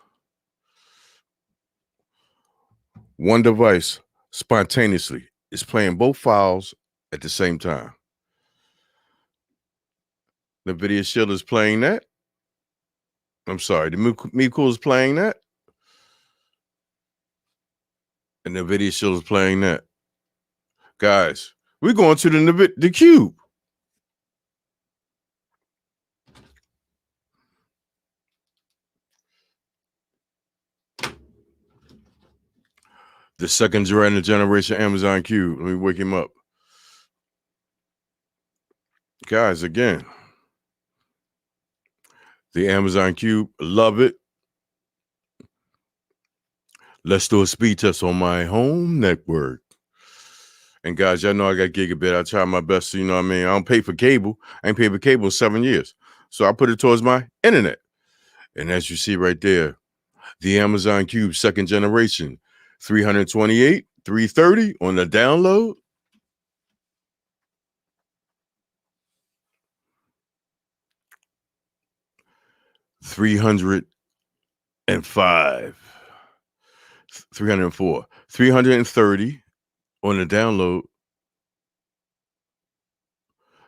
one device spontaneously. It's playing both files at the same time. The video shield is playing that. I'm sorry, the MeCool is playing that. And the video shield is playing that. Guys, we're going to the cube. The second generation Amazon Cube. Let me wake him up. Guys, again, the Amazon Cube, love it. Let's do a speed test on my home network. And guys, y'all know I got gigabit. I try my best, you know what I mean? I don't pay for cable. I ain't paid for cable in 7 years. So I put it towards my internet. And as you see right there, the Amazon Cube second generation, 328, 330 on the download. 305, 304, 330 on the download,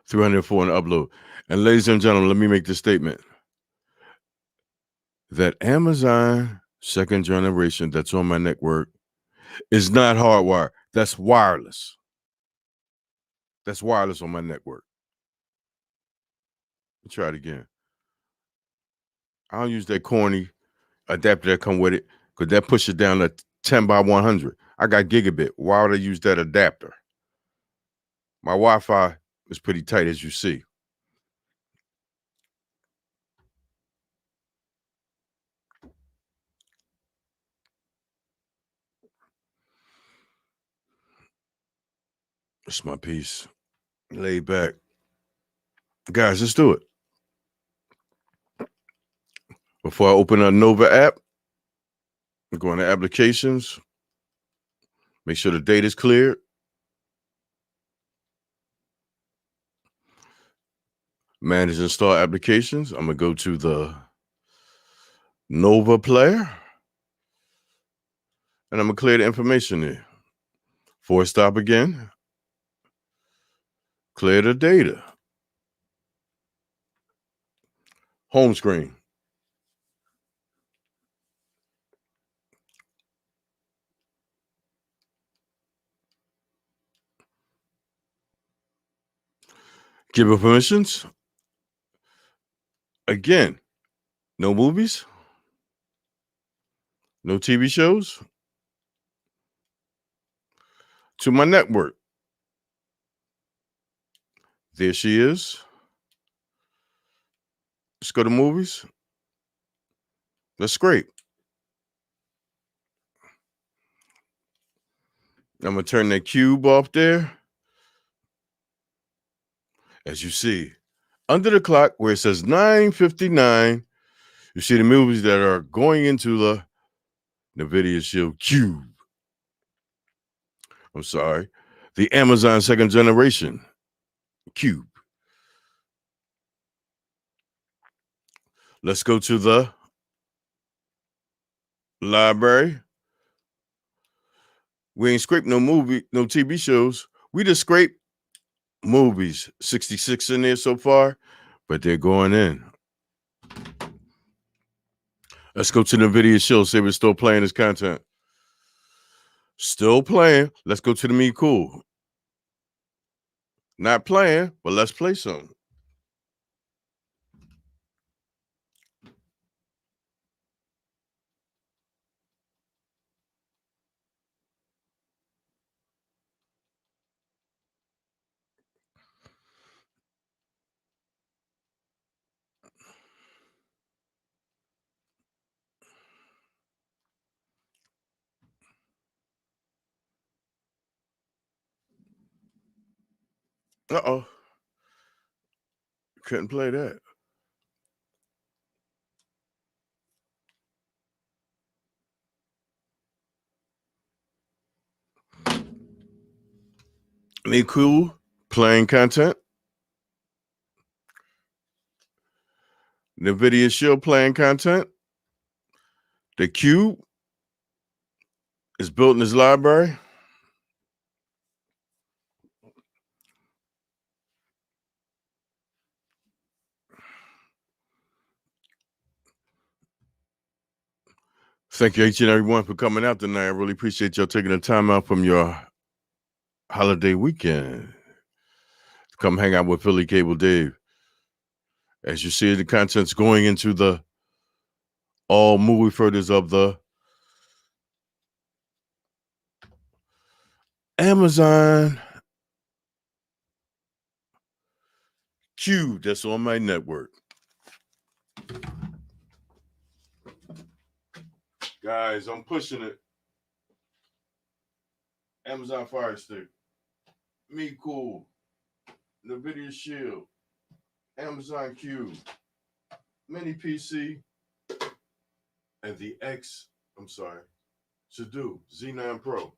304 on the upload. And ladies and gentlemen, let me make this statement. That Amazon second generation that's on my network is not hardwired. That's wireless. That's wireless on my network. Let's try it again. I don't use that corny adapter that come with it because that pushes down to 10 by 100. I got gigabit. Why would I use that adapter? My Wi-Fi is pretty tight, as you see. It's my piece. Laid back. Guys, let's do it. Before I open a Nova app, I'm going to applications. Make sure the data is cleared. Manage and install applications. I'm going to go to the Nova player. And I'm going to clear the information there. Forward stop again. Clear the data. Home screen. Give it permissions. Again, No movies? No TV shows? To my network. There she is. Let's go to movies. Let's scrape. I'm going to turn that cube off there. As you see, under the clock where it says 9:59, you see the movies that are going into the NVIDIA Shield Cube. I'm sorry. The Amazon second generation Cube. Let's go to the library. We ain't scraped no movie, no TV shows. We just scraped movies. 66 in there so far, but they're going in. Let's go to the NVIDIA Shield, see if it's still playing this content. Still playing. Let's go to the MeCool. Not playing, but let's play some. Uh-oh. Couldn't play that. MeCool playing content. NVIDIA Shield playing content. The Cube is built in this library. Thank you, each and everyone, for coming out tonight. I really appreciate y'all taking the time out from your holiday weekend to come hang out with Philly Cable Dave. As you see, the content's going into the all movie folders of the Amazon Cube that's on my network. Guys, I'm pushing it. Amazon Fire Stick, MeCool, NVIDIA Shield, Amazon Cube, Mini PC, and the to-do Z9 Pro.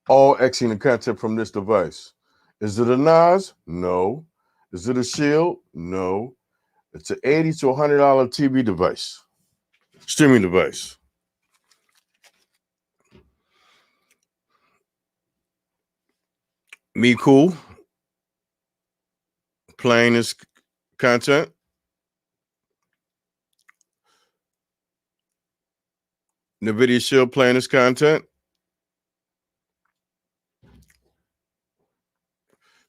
All Xing the content from this device. Is it a NAS? No. Is it a Shield? No. It's an $80 to $100 TV device, streaming device. MeCool playing this content. NVIDIA Shield playing this content.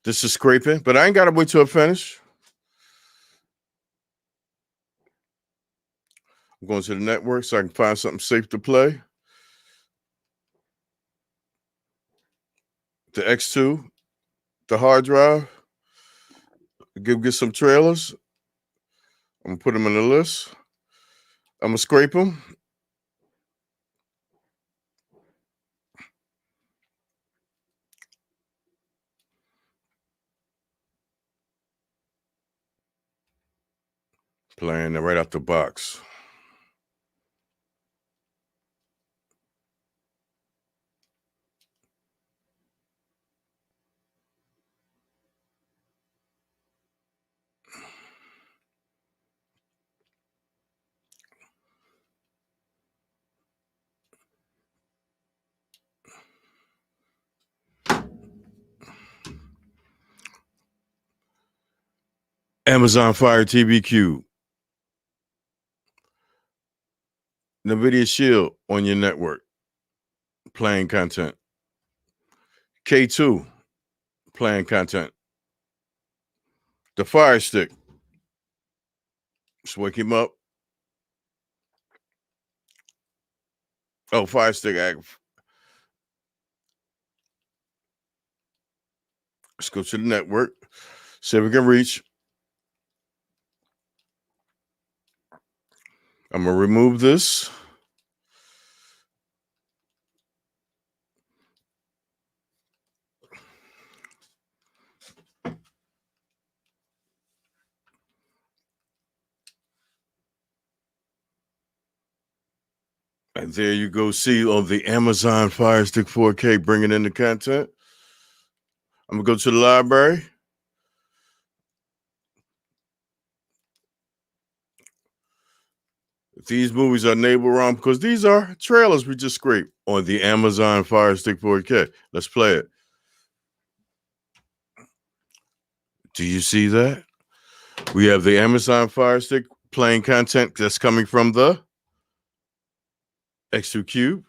This is scraping, but I ain't got to wait till it finish. I'm going to the network so I can find something safe to play. The X2, the hard drive. Get some trailers. I'm going to put them in the list. I'm going to scrape them. Playing it right out the box. Amazon Fire TV Cube. NVIDIA Shield on your network. Playing content. K2. playing content. The Fire Stick. Just wake him up. Oh, Fire Stick. Let's go to the network. See if we can reach. I'm going to remove this. And there you go. See on the Amazon Fire Stick 4K bringing in the content. I'm going to go to the library. These movies are neighbor ROM because these are trailers we just scraped on the Amazon Fire Stick 4K. Let's play it. Do you see that? We have the Amazon Fire Stick playing content that's coming from the X2 Cube.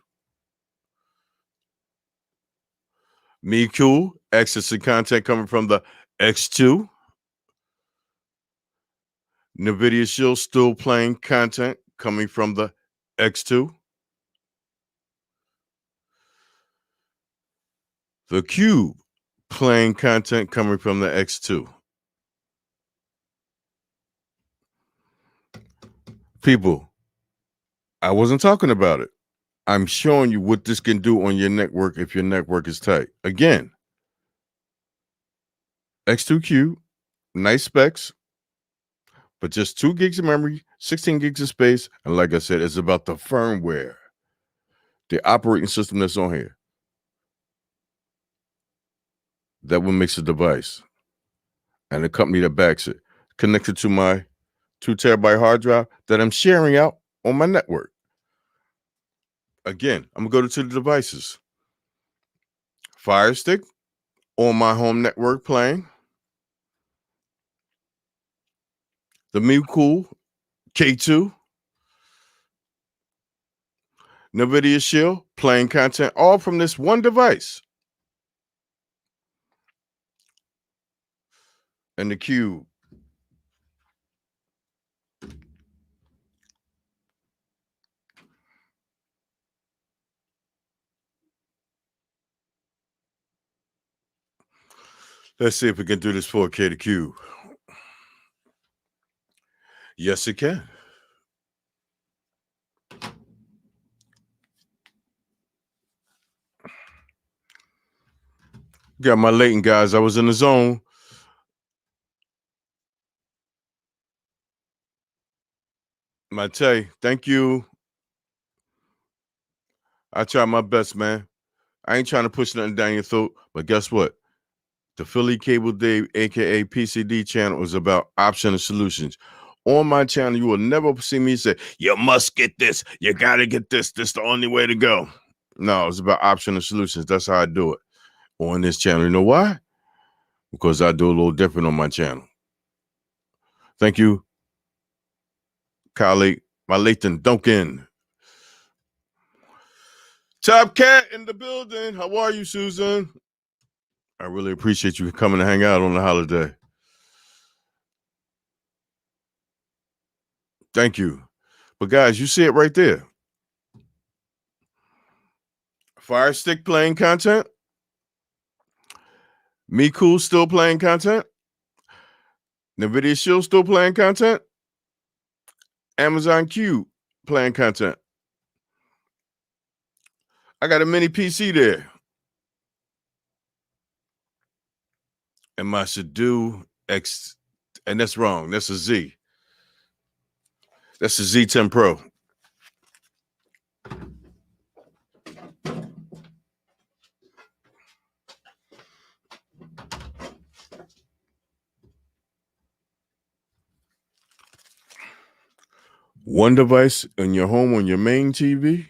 MeCool accessing content coming from the X2. NVIDIA Shield still playing content coming from the X2. The Cube playing content coming from the X2. People, I wasn't talking about it. I'm showing you what this can do on your network if your network is tight. Again, X2 Cube, nice specs, but just 2 gigs of memory, 16 gigs of space, and like I said, it's about the firmware, the operating system that's on here. That what makes the device, and the company that backs it, connected to my 2 terabyte hard drive that I'm sharing out on my network. Again, I'm gonna go to the devices. Fire Stick on my home network playing. The MeCool K2. NVIDIA Shield playing content all from this one device. And the Cube. Let's see if we can do this 4K to Cube. Yes, it can. Got my latent guys. I was in the zone. Mate, thank you. I try my best, man. I ain't trying to push nothing down your throat, but guess what? The Philly Cable Dave, aka PCD channel, is about option and solutions. On my channel, you will never see me say, you must get this, you gotta get this, this is the only way to go. No, it's about option and solutions. That's how I do it on this channel. You know why? Because I do a little different on my channel. Thank you, colleague, my Lathan Duncan. Top Cat in the building. How are you, Susan? I really appreciate you coming to hang out on the holiday. Thank you. But guys, you see it right there. Fire Stick playing content. MeCool still playing content. NVIDIA Shield still playing content. Amazon Cube playing content. I got a mini PC there. And my Sadu X, and that's wrong. That's a Z. That's a Z10 Pro. One device in your home on your main TV.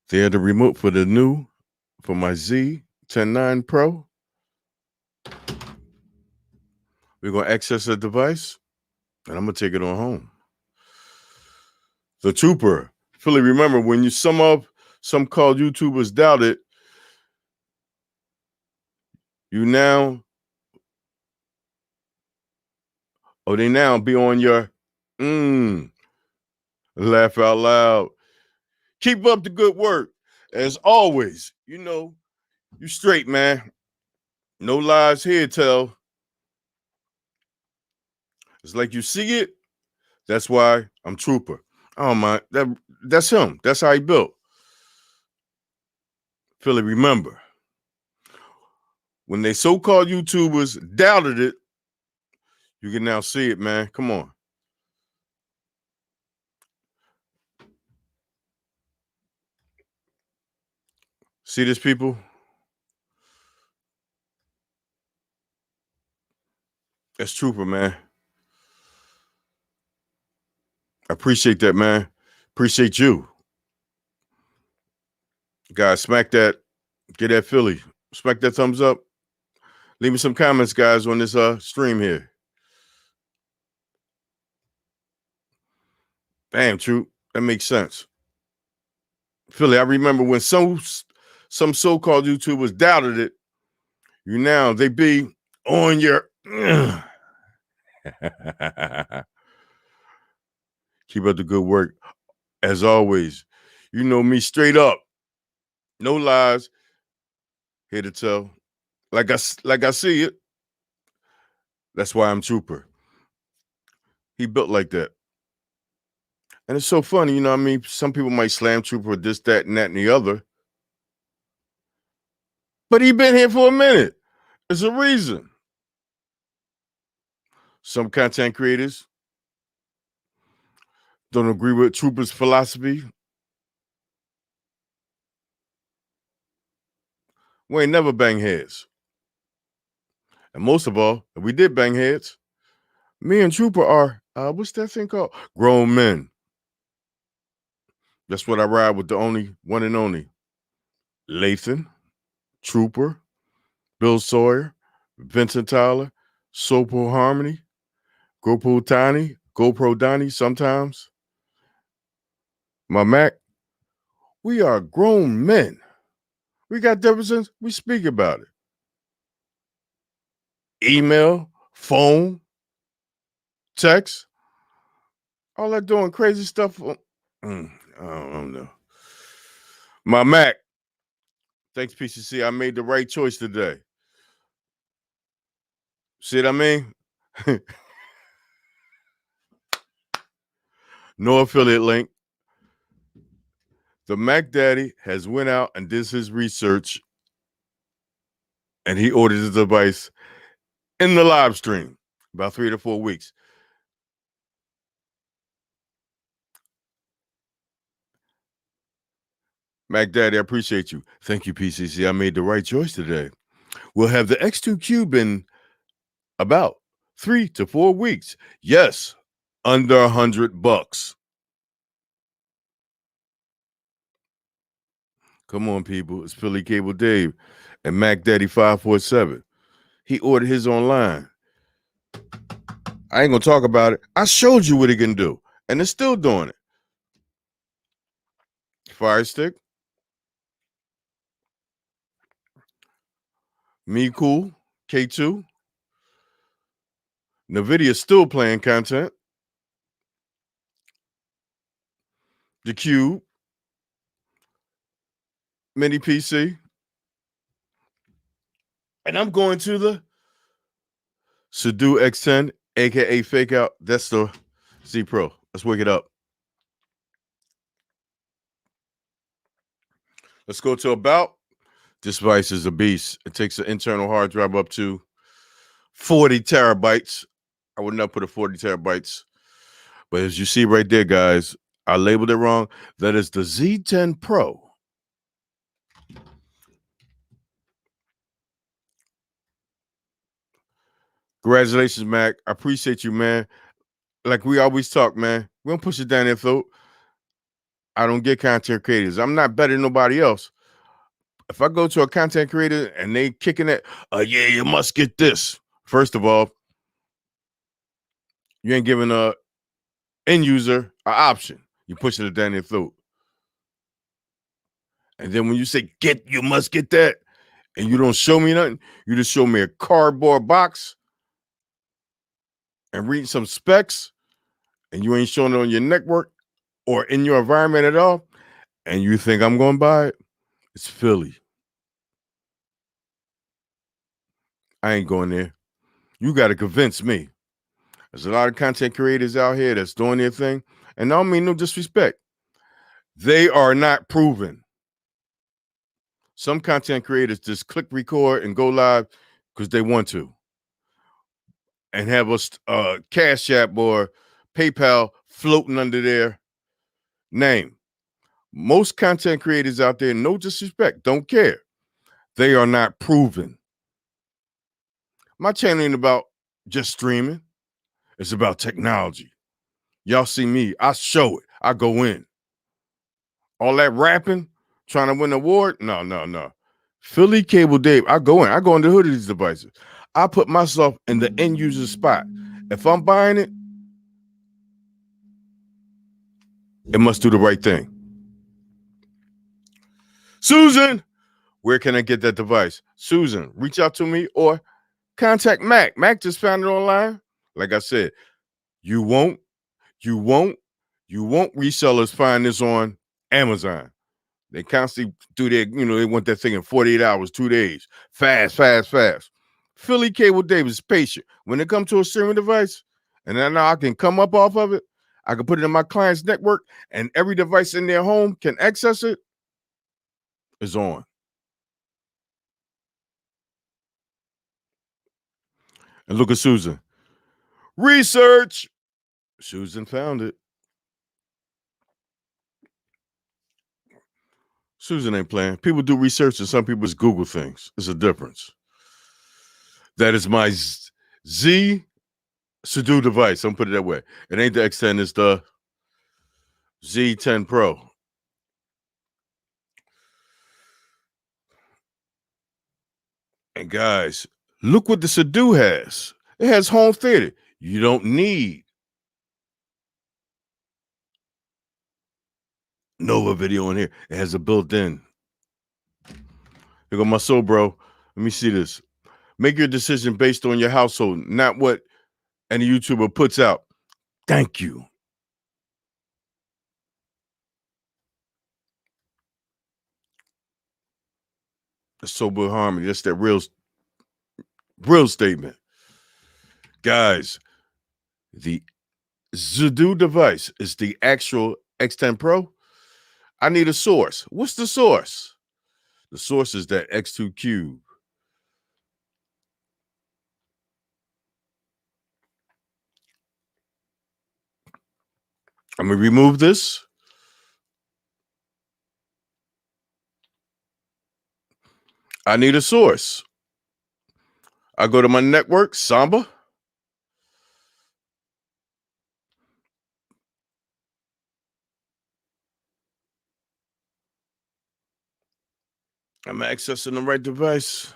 They're the remote for my Z10-9 Pro. We're going to access the device, and I'm going to take it on home. The Trooper. Philly, remember, when some called YouTubers doubted You now, they now be on your laugh out loud. Keep up the good work. As always, you straight, man. No lies here, tell. It's like you see it. That's why I'm Trooper. Oh my, that's him. That's how he built. Philly, remember, when they so-called YouTubers doubted it, you can now see it, man. Come on. See this, people? That's Trooper, man. I appreciate that, man. Appreciate you. Guys, smack that. Get that Philly. Smack that thumbs up. Leave me some comments, guys, on this stream here. Damn, Troop. That makes sense. Philly, I remember when some so-called YouTubers doubted it. They be on your keep up the good work. As always, you know me straight up. No lies. Here to tell. Like I see it. That's why I'm Trooper. He built like that. And it's so funny, you know what I mean? Some people might slam Trooper with this, that, and that, and the other. But he been here for a minute. There's a reason. Some content creators don't agree with Trooper's philosophy. We ain't never bang heads. And most of all, if we did bang heads, me and Trooper are, what's that thing called? Grown men. That's what I ride with, the only one and only. Lathan, Trooper, Bill Sawyer, Vincent Tyler, Sopo Harmony, GoPro Donnie sometimes. My Mac. We are grown men. We got differences. We speak about it. Email, phone, text, all that doing crazy stuff. I don't know. My Mac. Thanks, PCC. I made the right choice today. See what I mean? No affiliate link. The Mac Daddy has went out and did his research, and he ordered his device in the live stream about 3 to 4 weeks. Mac Daddy, I appreciate you. Thank you, PCC. I made the right choice today. We'll have the X2 Cube in about 3 to 4 weeks. Yes, under $100. Come on, people. It's Philly Cable Dave and Mac Daddy 547. He ordered his online. I ain't gonna talk about it. I showed you what he can do, and it's still doing it. Fire Stick, MeCool K2. NVIDIA's still playing content. The Cube, Mini PC. And I'm going to the Sudo X10, aka Fake Out. That's the Z Pro. Let's wake it up. Let's go to about. This device is a beast. It takes an internal hard drive up to 40 terabytes. I would not put a 40 terabytes. But as you see right there, guys, I labeled it wrong. That is the Z10 Pro. Congratulations, Mac. I appreciate you, man. Like we always talk, man. We don't push it down their throat. I don't get content creators. I'm not better than nobody else. If I go to a content creator and they kicking it, yeah, you must get this. First of all, you ain't giving a end user an option. You pushing it down their throat. And then when you say you must get that, and you don't show me nothing, you just show me a cardboard box and read some specs, and you ain't showing it on your network or in your environment at all, and you think I'm going to buy it, it's Philly. I ain't going there. You got to convince me. There's a lot of content creators out here that's doing their thing, and I don't mean no disrespect. They are not proven. Some content creators just click record and go live because they want to, and have a Cash App or PayPal floating under their name. Most content creators out there, no disrespect, don't care. They are not proven. My channel ain't about just streaming. It's about technology. Y'all see me, I show it. I go in. All that rapping, trying to win an award? No. Philly Cable Dave, I go in the hood of these devices. I put myself in the end user spot. If I'm buying it, it must do the right thing. Susan, where can I get that device? Susan, reach out to me or contact Mac. Mac just found it online. Like I said, you won't resellers find this on Amazon. They constantly do their, they want that thing in 48 hours, 2 days. Fast. Philly Cable Davis is patient. When it comes to a streaming device, and then I can come up off of it, I can put it in my client's network, and every device in their home can access it, is on. And look at Susan. Research. Susan found it. Susan ain't playing. People do research and some people just Google things. There's a difference. That is my Z Sudo device. I'm put it that way. It ain't the X10, it's the Z10 Pro. And guys, look what the Sudo has. It has home theater. You don't need Nova video in here. It has a built-in. Here go my soul, bro. Let me see this. Make your decision based on your household, not what any YouTuber puts out. Thank you. The sober harmony. That's that real statement. Guys, the Sudo device is the actual X10 Pro. I need a source. What's the source? The source is that X2 Cube. I'm going to remove this. I need a source. I go to my network, Samba. Am I accessing the right device?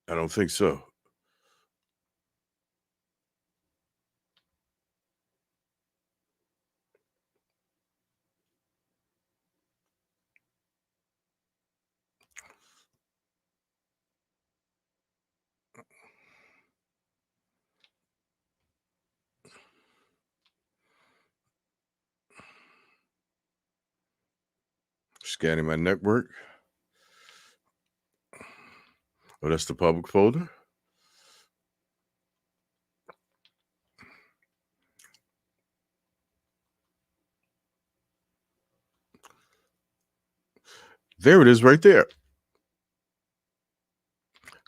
I don't think so. Scanning my network. Oh, that's the public folder. There it is right there.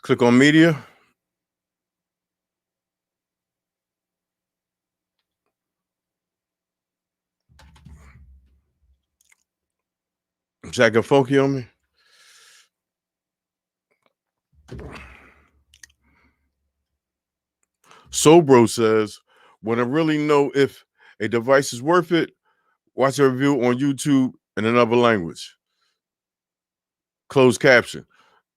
Click on media. Jack and Funky on me. Sobro says, when I really know if a device is worth it, watch a review on YouTube in another language. Closed caption.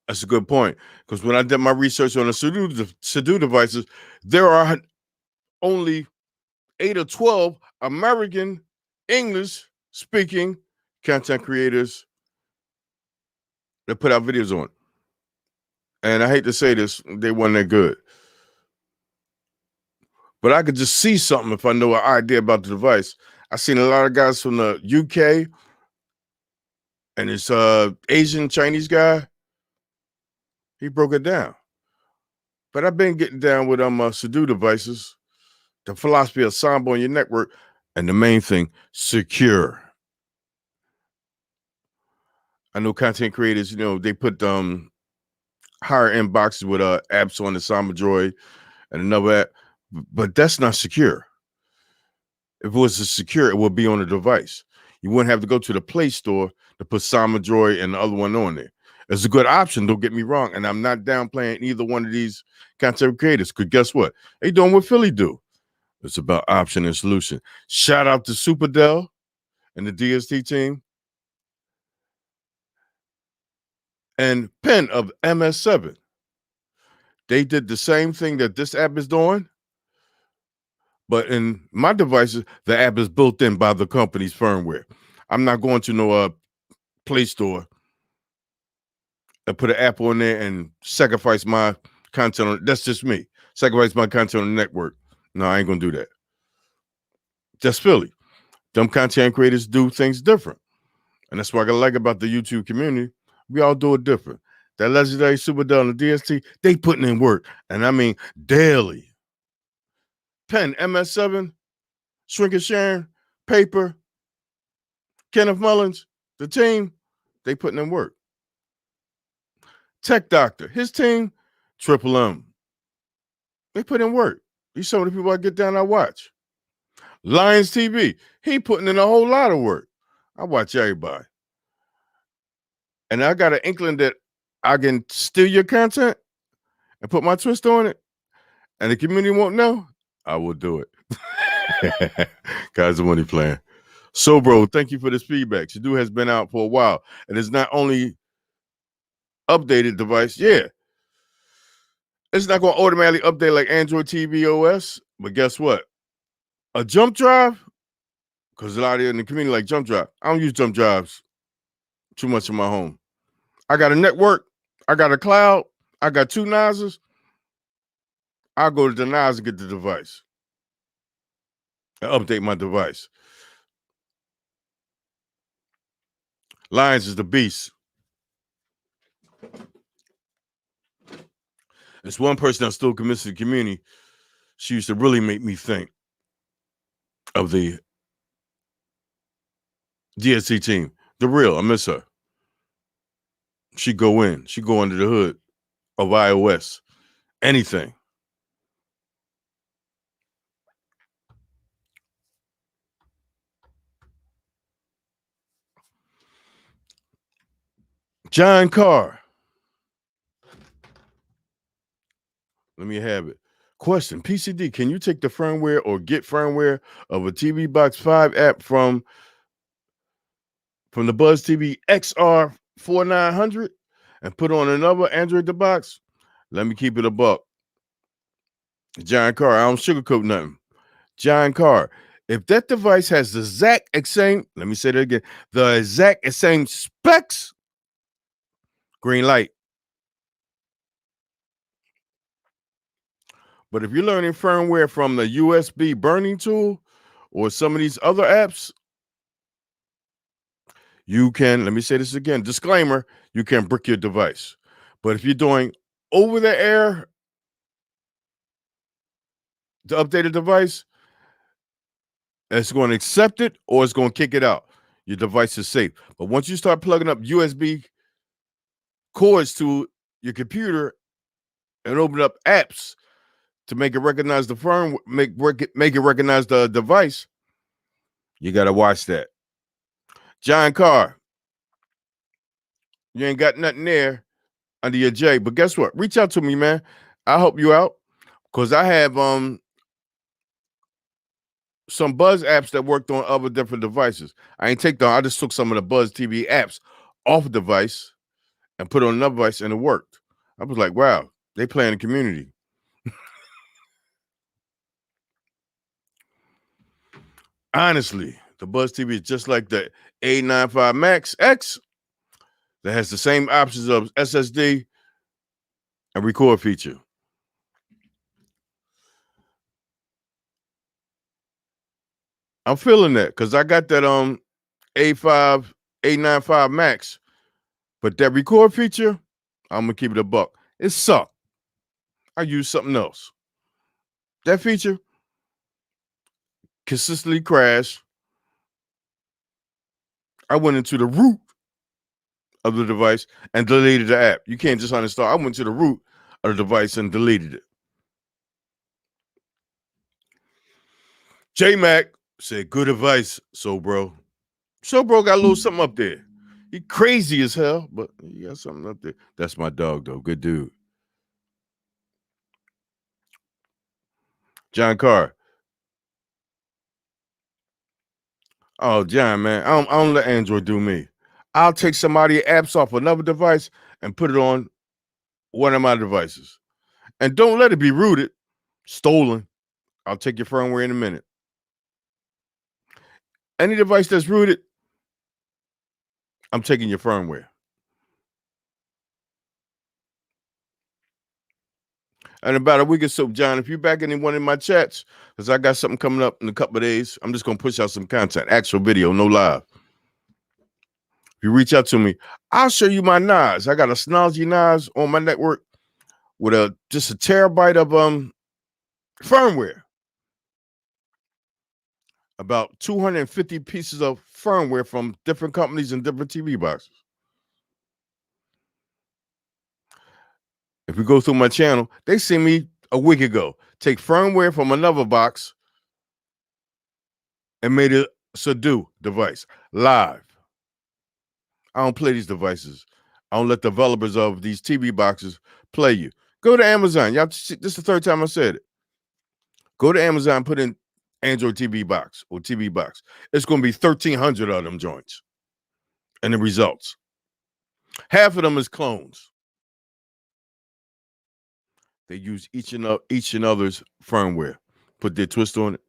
That's a good point. Because when I did my research on the Sudo devices, there are only 8 or 12 American English speaking content creators that put out videos on it. And I hate to say this, they weren't that good. But I could just see something if I know an idea about the device. I've seen a lot of guys from the UK and this Asian Chinese guy. He broke it down. But I've been getting down with Sudo devices, the philosophy of Samba on your network, and the main thing, secure. I know content creators, they put higher end boxes with apps on the Samba Droid and another app, but that's not secure. If it was secure, it would be on the device. You wouldn't have to go to the Play Store to put Samba Droid and the other one on there. It's a good option, don't get me wrong, and I'm not downplaying either one of these content creators, because guess what? They doing what Philly do. It's about option and solution. Shout out to Super Dell and the DST team. And Penn of MS7. They did the same thing that this app is doing, but in my devices, the app is built in by the company's firmware. I'm not going to no Play Store and put an app on there and sacrifice my content on. That's just me. Sacrifice my content on the network. No, I ain't gonna do that. That's Philly. Them content creators do things different. And that's what I like about the YouTube community. We all do it different. That legendary Super Dell and the DST, they putting in work. And I mean daily. Penn, MS7, Shrinking Sharon, Paper, Kenneth Mullins, the team, they putting in work. Tech Doctor, his team, Triple M. They put in work. These some of the people I get down, I watch. Lions TV, he putting in a whole lot of work. I watch everybody. And I got an inkling that I can steal your content and put my twist on it, and the community won't know, I will do it. Guys, the money plan. So, bro, thank you for this feedback. Shadu has been out for a while, and it's not only updated device. Yeah, it's not going to automatically update like Android TV OS, but guess what? A jump drive, because a lot of you in the community like jump drive. I don't use jump drives too much in my home. I got a network. I got a cloud. I got 2 NASs. I'll go to the NAS and get the device and update my device. Lions is the beast. It's one person that's still committed to the community. She used to really make me think of the DSC team. The real, I miss her. She go under the hood of iOS. Anything. John Carr. Let me have it. Question, PCD, can you take the firmware or get firmware of a TV Box 5 app from the Buzz TV XR 4900 and put on another Android box? Let me keep it a buck. John Carr, I don't sugarcoat nothing. John Carr, if that device has the exact same, let me say that again, the exact same specs, green light. But if you're learning firmware from the USB burning tool or some of these other apps, you can, let me say this again, disclaimer, you can brick your device. But if you're doing over the air, the updated device, it's going to accept it or it's going to kick it out. Your device is safe. But once you start plugging up USB cords to your computer and open up apps to make it recognize the firm, make it recognize the device, you got to watch that. John Carr, you ain't got nothing there under your J, but guess what? Reach out to me, man. I'll help you out because I have some Buzz apps that worked on other different devices. I just took some of the Buzz TV apps off a device and put on another device, and it worked. I was like, wow, they play in the community. Honestly, the Buzz TV is just like the A95 Max X. that has the same options of SSD and record feature. I'm feeling that because I got that A5 895 Max, but that record feature, I'm gonna keep it a buck. It sucked. I use something else. That feature consistently crashed. I went into the root of the device and deleted the app. You can't just uninstall. I went to the root of the device and deleted it. J-Mac said, good advice, so bro. So bro got a little something up there. He crazy as hell, but he got something up there. That's my dog, though. Good dude. John Carr. Oh, John, man. I don't let Android do me. I'll take somebody's apps off another device and put it on one of my devices. And don't let it be rooted, stolen. I'll take your firmware in a minute. Any device that's rooted, I'm taking your firmware. And about a week or so, John, if you're back in one of my chats, because I got something coming up in a couple of days, I'm just going to push out some content, actual video, no live. If you reach out to me, I'll show you my NAS. I got a Synology NAS on my network with just a terabyte of firmware. About 250 pieces of firmware from different companies and different TV boxes. If we go through my channel, they sent me a week ago take firmware from another box and made a Subdue device live. I don't play these devices. I don't let developers of these TV boxes play you. Go to Amazon. Y'all, this is the third time I said it. Go to Amazon, put in Android TV box or TV box. It's going to be 1,300 of them joints. And the results. Half of them is clones. They use each and other's firmware, put their twist on it,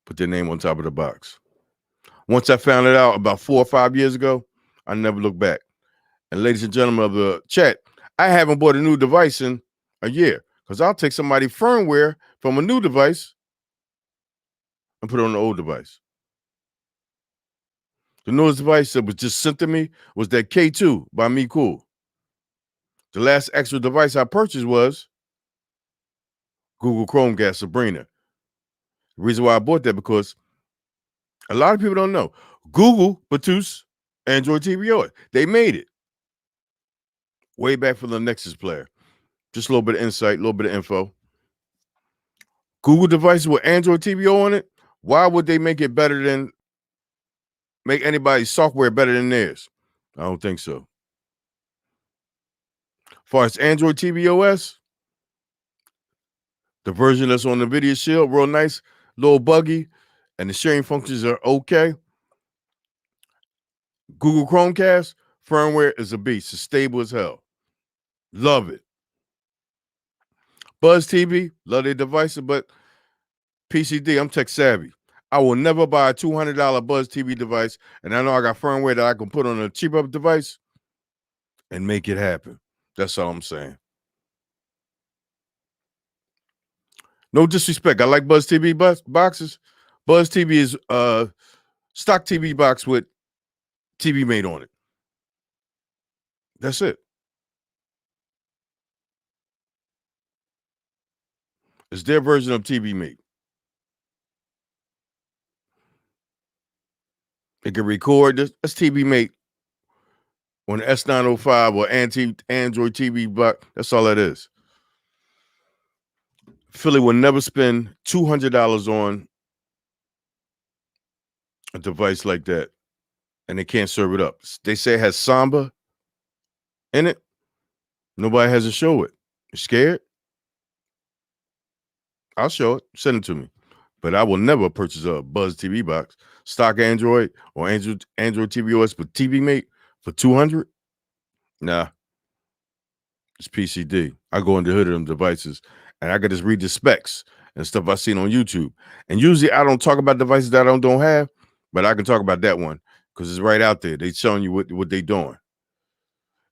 put their name on top of the box. Once I found it out about 4 or 5 years ago, I never looked back. And ladies and gentlemen of the chat, I haven't bought a new device in a year because I'll take somebody's firmware from a new device and put it on the old device. The newest device that was just sent to me was that K2 by MeCool. The last extra device I purchased was Google Chromecast Sabrina. The reason why I bought that because a lot of people don't know. Google produced Android TV OS. They made it way back from the Nexus player. Just a little bit of insight, a little bit of info. Google devices with Android TVO on it, why would they make anybody's software better than theirs? I don't think so. As far as Android tvOS, the version that's on the video shield, real nice, little buggy, and the sharing functions are okay. Google Chromecast, firmware is a beast. It's stable as hell. Love it. Buzz TV, love their devices, but PCD, I'm tech savvy. I will never buy a $200 Buzz TV device, and I know I got firmware that I can put on a cheaper device and make it happen. That's all I'm saying. No disrespect. I like Buzz TV boxes. Buzz TV is stock TV box with TV Mate on it. That's it. It's their version of TV Mate. It can record. That's TV Mate on the S905 or Android TV box. That's all that is. Philly will never spend $200 on a device like that, and they can't serve it up. They say it has Samba in it. Nobody has to show it. You scared? I'll show it. Send it to me. But I will never purchase a Buzz TV box, stock Android or Android TV OS with TV Mate for $200. Nah, it's PCD. I go under the hood of them devices, and I can just read the specs and stuff I've seen on YouTube. And usually I don't talk about devices that I don't have, but I can talk about that one because it's right out there. They showing you what they're doing.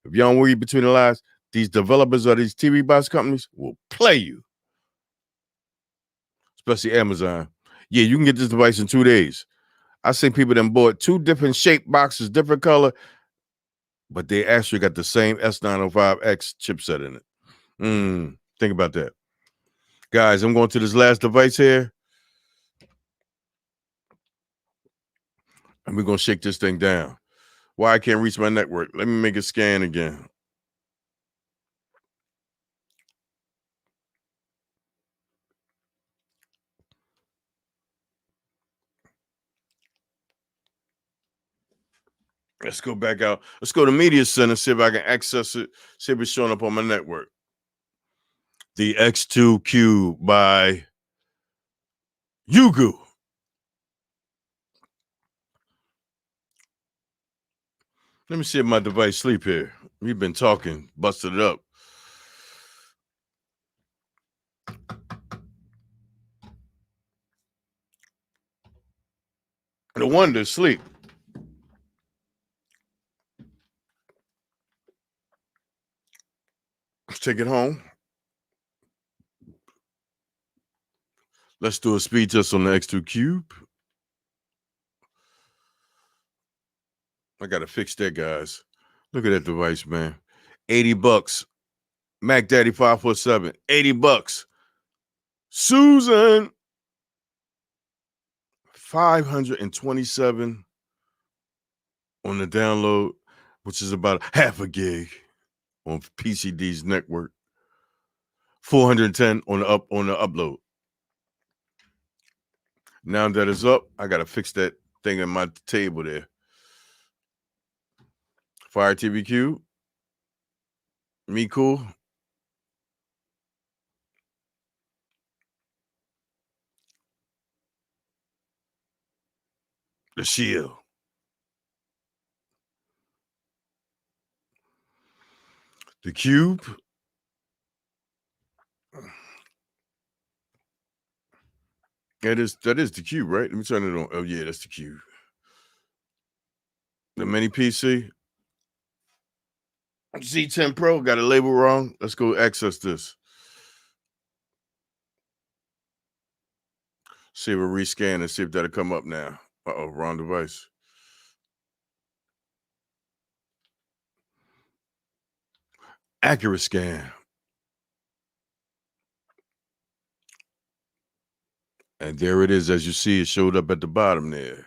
If you don't read between the lines, these developers of these TV box companies will play you, especially Amazon. Yeah, you can get this device in 2 days. I seen people that bought 2 different shaped boxes, different color, but they actually got the same S905X chipset in it. Think about that. Guys, I'm going to this last device here, and we're going to shake this thing down. Why I can't reach my network? Let me make a scan again. Let's go back out. Let's go to Media Center, see if I can access it, see if it's showing up on my network. The X2 Cube by Yugu. Let me see if my device sleep here. We've been talking, busted it up. No wonder sleep. Let's take it home. Let's do a speed test on the X2 Cube. I gotta fix that, guys. Look at that device, man. $80. Mac Daddy 547. $80. Susan. 527 on the download, which is about half a gig on PCD's network. 410 on the upload. Now that it's up, I gotta fix that thing in my table there. Fire TV Cube. MeCool. The Shield. The Cube. That is the Cube, right? Let me turn it on. Oh yeah, that's the Cube. The mini PC. Z10 Pro got a label wrong. Let's go access this. See if we rescan and see if that'll come up now. Uh-oh, wrong device. Accurate scan. And there it is. As you see, it showed up at the bottom there.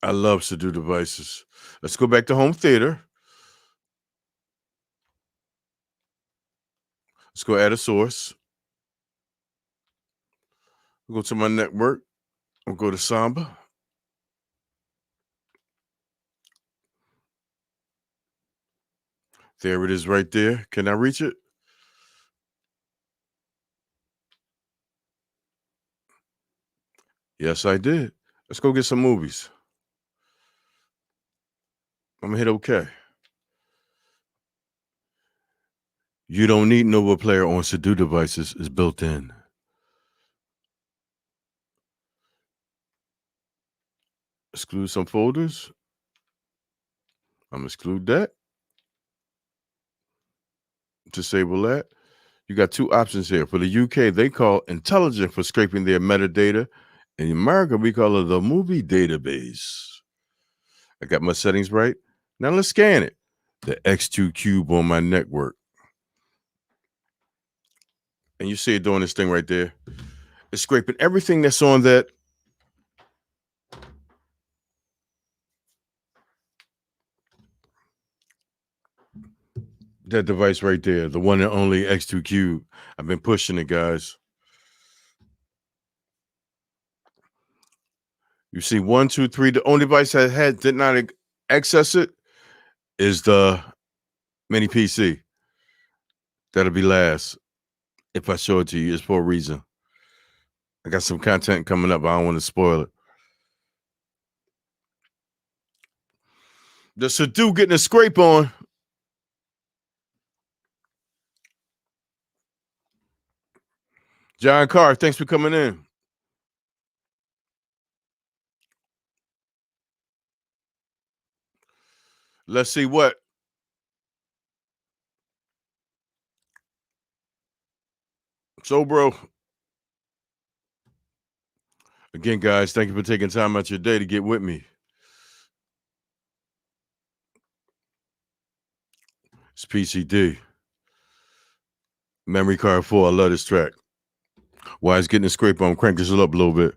I love to-do devices. Let's go back to home theater. Let's go add a source. We'll go to my network. We'll go to Samba. There it is right there. Can I reach it? Yes, I did. Let's go get some movies. I'm gonna hit OK. You don't need Nova Player on to-do devices. It's built in. Exclude some folders. I'm gonna exclude that. Disable that. You got 2 options here. For the UK, they call intelligent for scraping their metadata. In America, we call it the movie database. I got my settings right. Now let's scan it. The X2 Cube on my network. And you see it doing this thing right there. It's scraping everything that's on that device right there, the one and only X2 Cube. I've been pushing it, guys. You see 1, 2, 3. The only device that did not access it is the mini PC. That'll be last. If I show it to you, it's for a reason. I got some content coming up. I don't want to spoil it. The Sadu getting a scrape on. John Carr, thanks for coming in. Let's see what. So, bro, again, guys, thank you for taking time out your day to get with me. It's PCD. Memory card 4. I love this track. Why it's getting a scrape on, crank this up a little bit.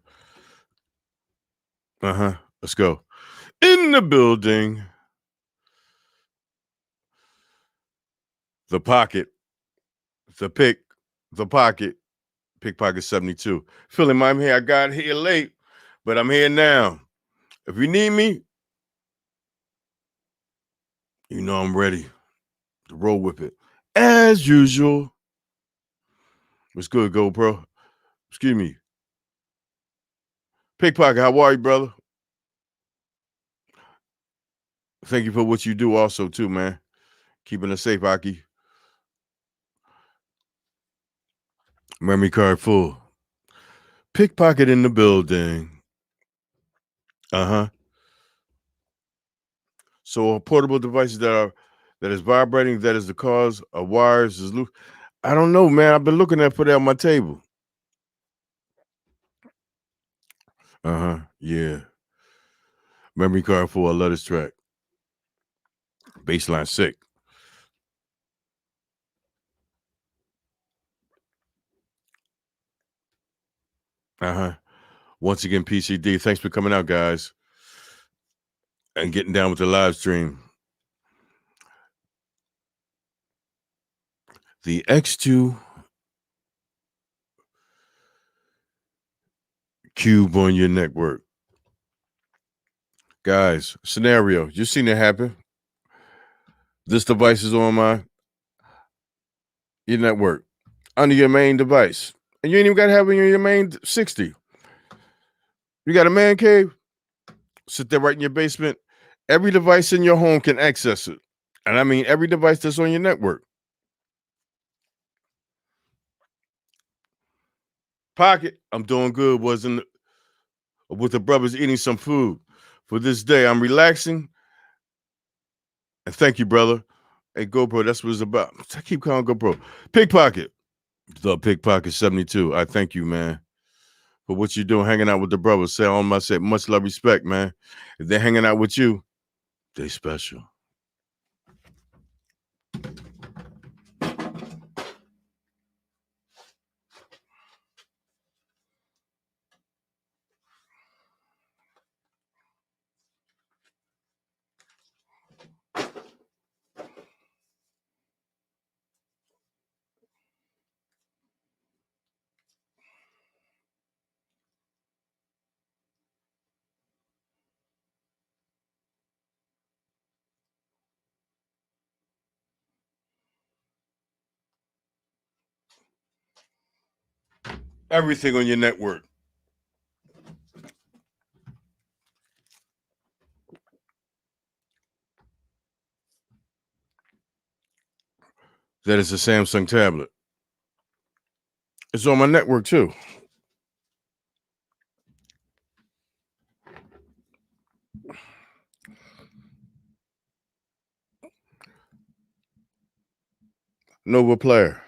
Let's go. In the building. The pocket. The pick. The pocket. Pickpocket 72. Feeling I'm here. I got here late, but I'm here now. If you need me, you know I'm ready to roll with it. As usual. What's good, GoPro? Excuse me. Pickpocket, how are you, brother? Thank you for what you do also, too, man. Keeping us safe, Aki. Memory card full. Pickpocket in the building. So portable devices that is vibrating, that is the cause of wires is loose. I don't know, man. I've been looking at it on my table. Yeah. Memory card full. I love this track. Baseline sick. Once again, PCD. Thanks for coming out, guys, and getting down with the live stream. The X2 cube on your network. Guys, scenario. You've seen it happen. This device is on your network, under your main device. And you ain't even got to have it in your main 60. You got a man cave, sit there right in your basement. Every device in your home can access it. And I mean every device that's on your network. Pocket, I'm doing good. Wasn't with the brothers eating some food. For this day, I'm relaxing. And thank you, brother. Hey, GoPro, that's what it's about. I keep calling GoPro. Pickpocket. The Pickpocket 72. I thank you, man, for what you're doing, hanging out with the brothers. Say on my set, much love, respect, man. If they're hanging out with you, they special. Everything on your network. That is a Samsung tablet. It's on my network too. Nova Player.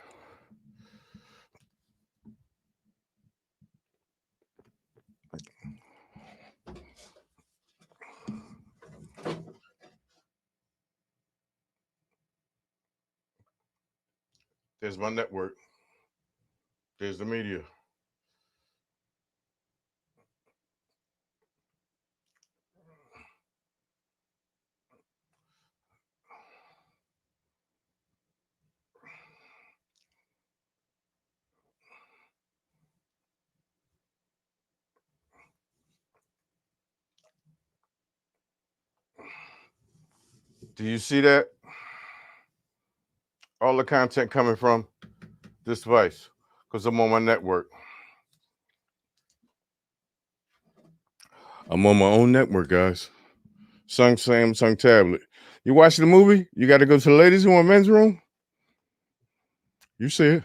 There's my network. There's the media. Do you see that? All the content coming from this device because I'm on my network. I'm on my own network, guys. Samsung tablet. You watching the movie? You got to go to the ladies' room or men's room? You see it.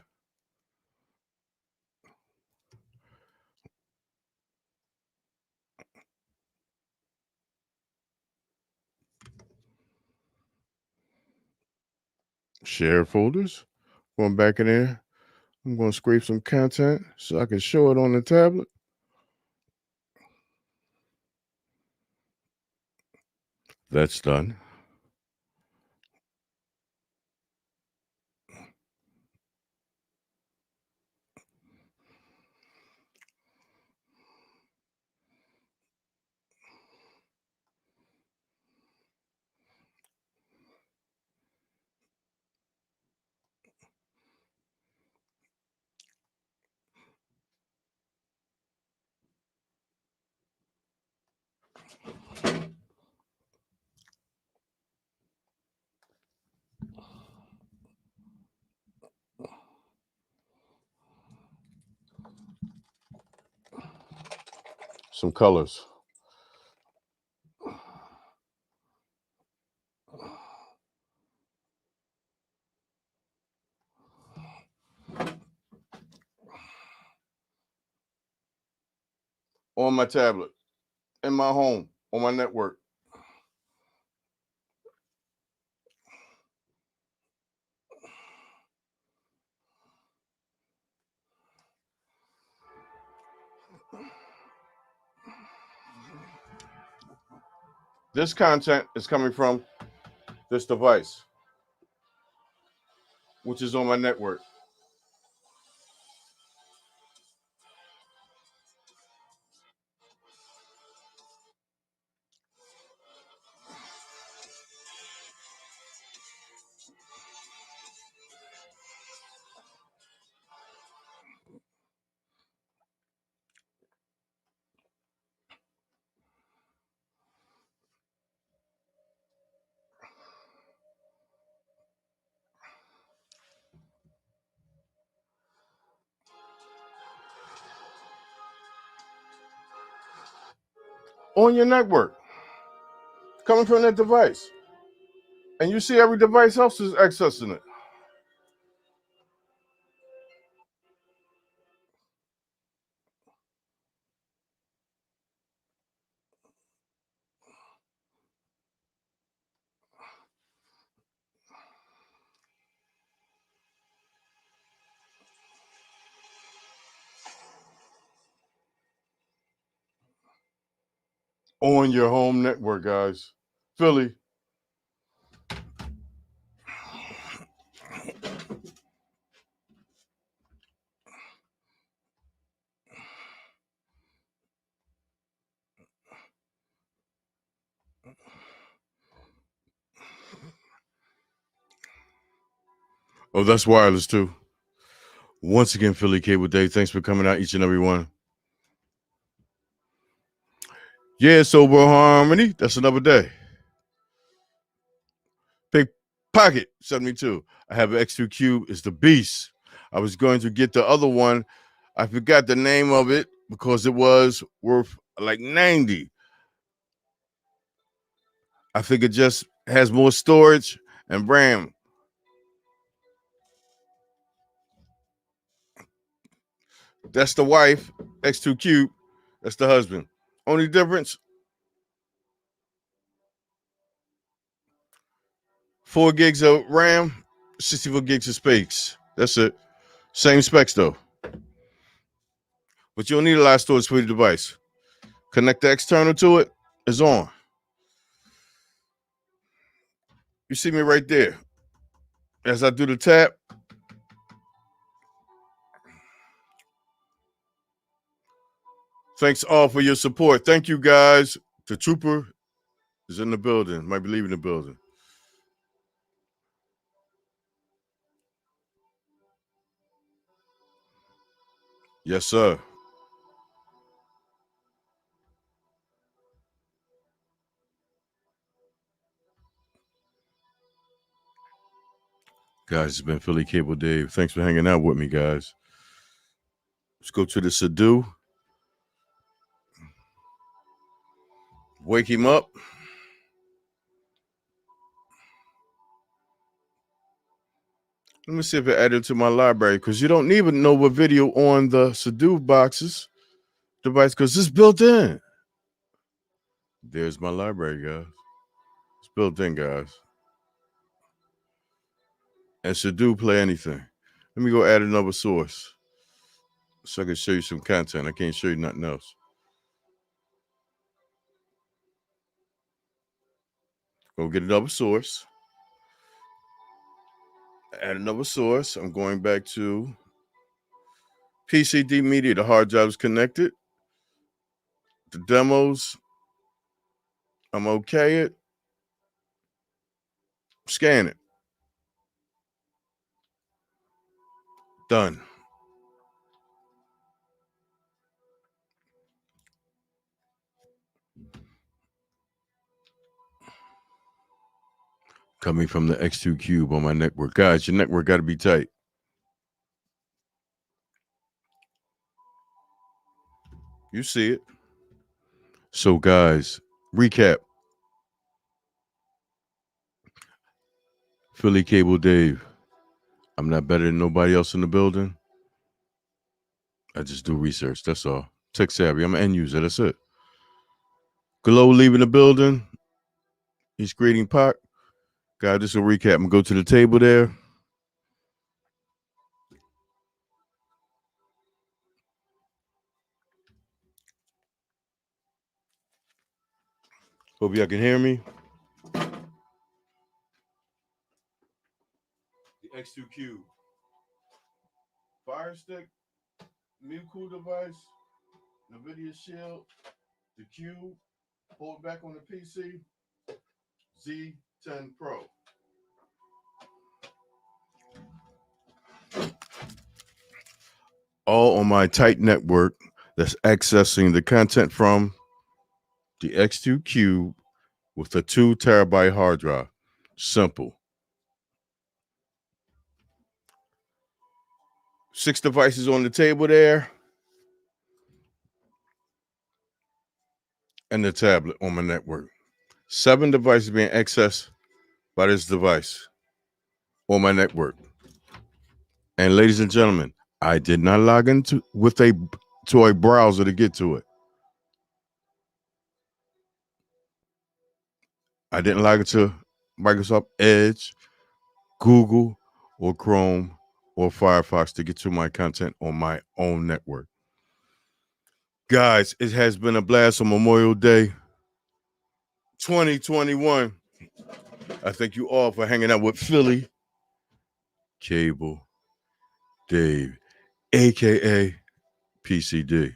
Share folders. Going back in there. I'm going to scrape some content so I can show it on the tablet. That's done. Some colors. On my tablet, in my home, on my network. This content is coming from this device, which is on my network. On your network, coming from that device. And you see every device else is accessing it. On your home network, guys. Philly. Oh, that's wireless too. Once again, Philly Cable Day. Thanks for coming out, each and every one. Yeah, Sober Harmony. That's another day. Big Pocket 72. I have an X2 Cube. It's the beast. I was going to get the other one. I forgot the name of it because it was worth like 90. I think it just has more storage and RAM. That's the wife, X2 Cube. That's the husband. Only difference, 4 gigs of RAM, 64 gigs of space. That's it. Same specs though. But you don't need a lot of storage for your device. Connect the external to it, it's on. You see me right there. As I do the tap, thanks all for your support. Thank you guys. The trooper is in the building, might be leaving the building. Yes, sir. Guys, it's been Philly Cable Dave. Thanks for hanging out with me, guys. Let's go to the Sadu. Wake him up. Let me see if it added to my library because you don't even know what video on the Sadu boxes device because it's built in. There's my library, guys. It's built in, guys. and should do play anything. Let me go add another source so I can show you some content. I can't show you nothing else. Go get another source. Add another source. I'm going back to PCD media. The hard drive is connected. The demos, I'm okay it. Scan it. Done. Coming from the X2 Cube on my network. Guys, your network got to be tight. You see it. So, guys, recap. Philly Cable Dave. I'm not better than nobody else in the building. I just do research. That's all. Tech savvy. I'm an end user. That's it. Glow leaving the building. He's greeting Pac. Guys, this is a recap. I'm going to go to the table there. Hope y'all can hear me. The X2 Cube. Fire stick. MeCool device. NVIDIA Shield. The Cube. Hold back on the PC. Z10 Pro. All on my tight network that's accessing the content from the X2 Cube with a 2 terabyte hard drive. Simple. 6 devices on the table there. And the tablet on my network. 7 devices being accessed by this device on my network. And ladies and gentlemen, I did not log into to a browser to get to it. I didn't log into Microsoft Edge, Google, or Chrome, or Firefox to get to my content on my own network. Guys, it has been a blast on Memorial Day 2021. I thank you all for hanging out with Philly Cable Dave, aka PCD.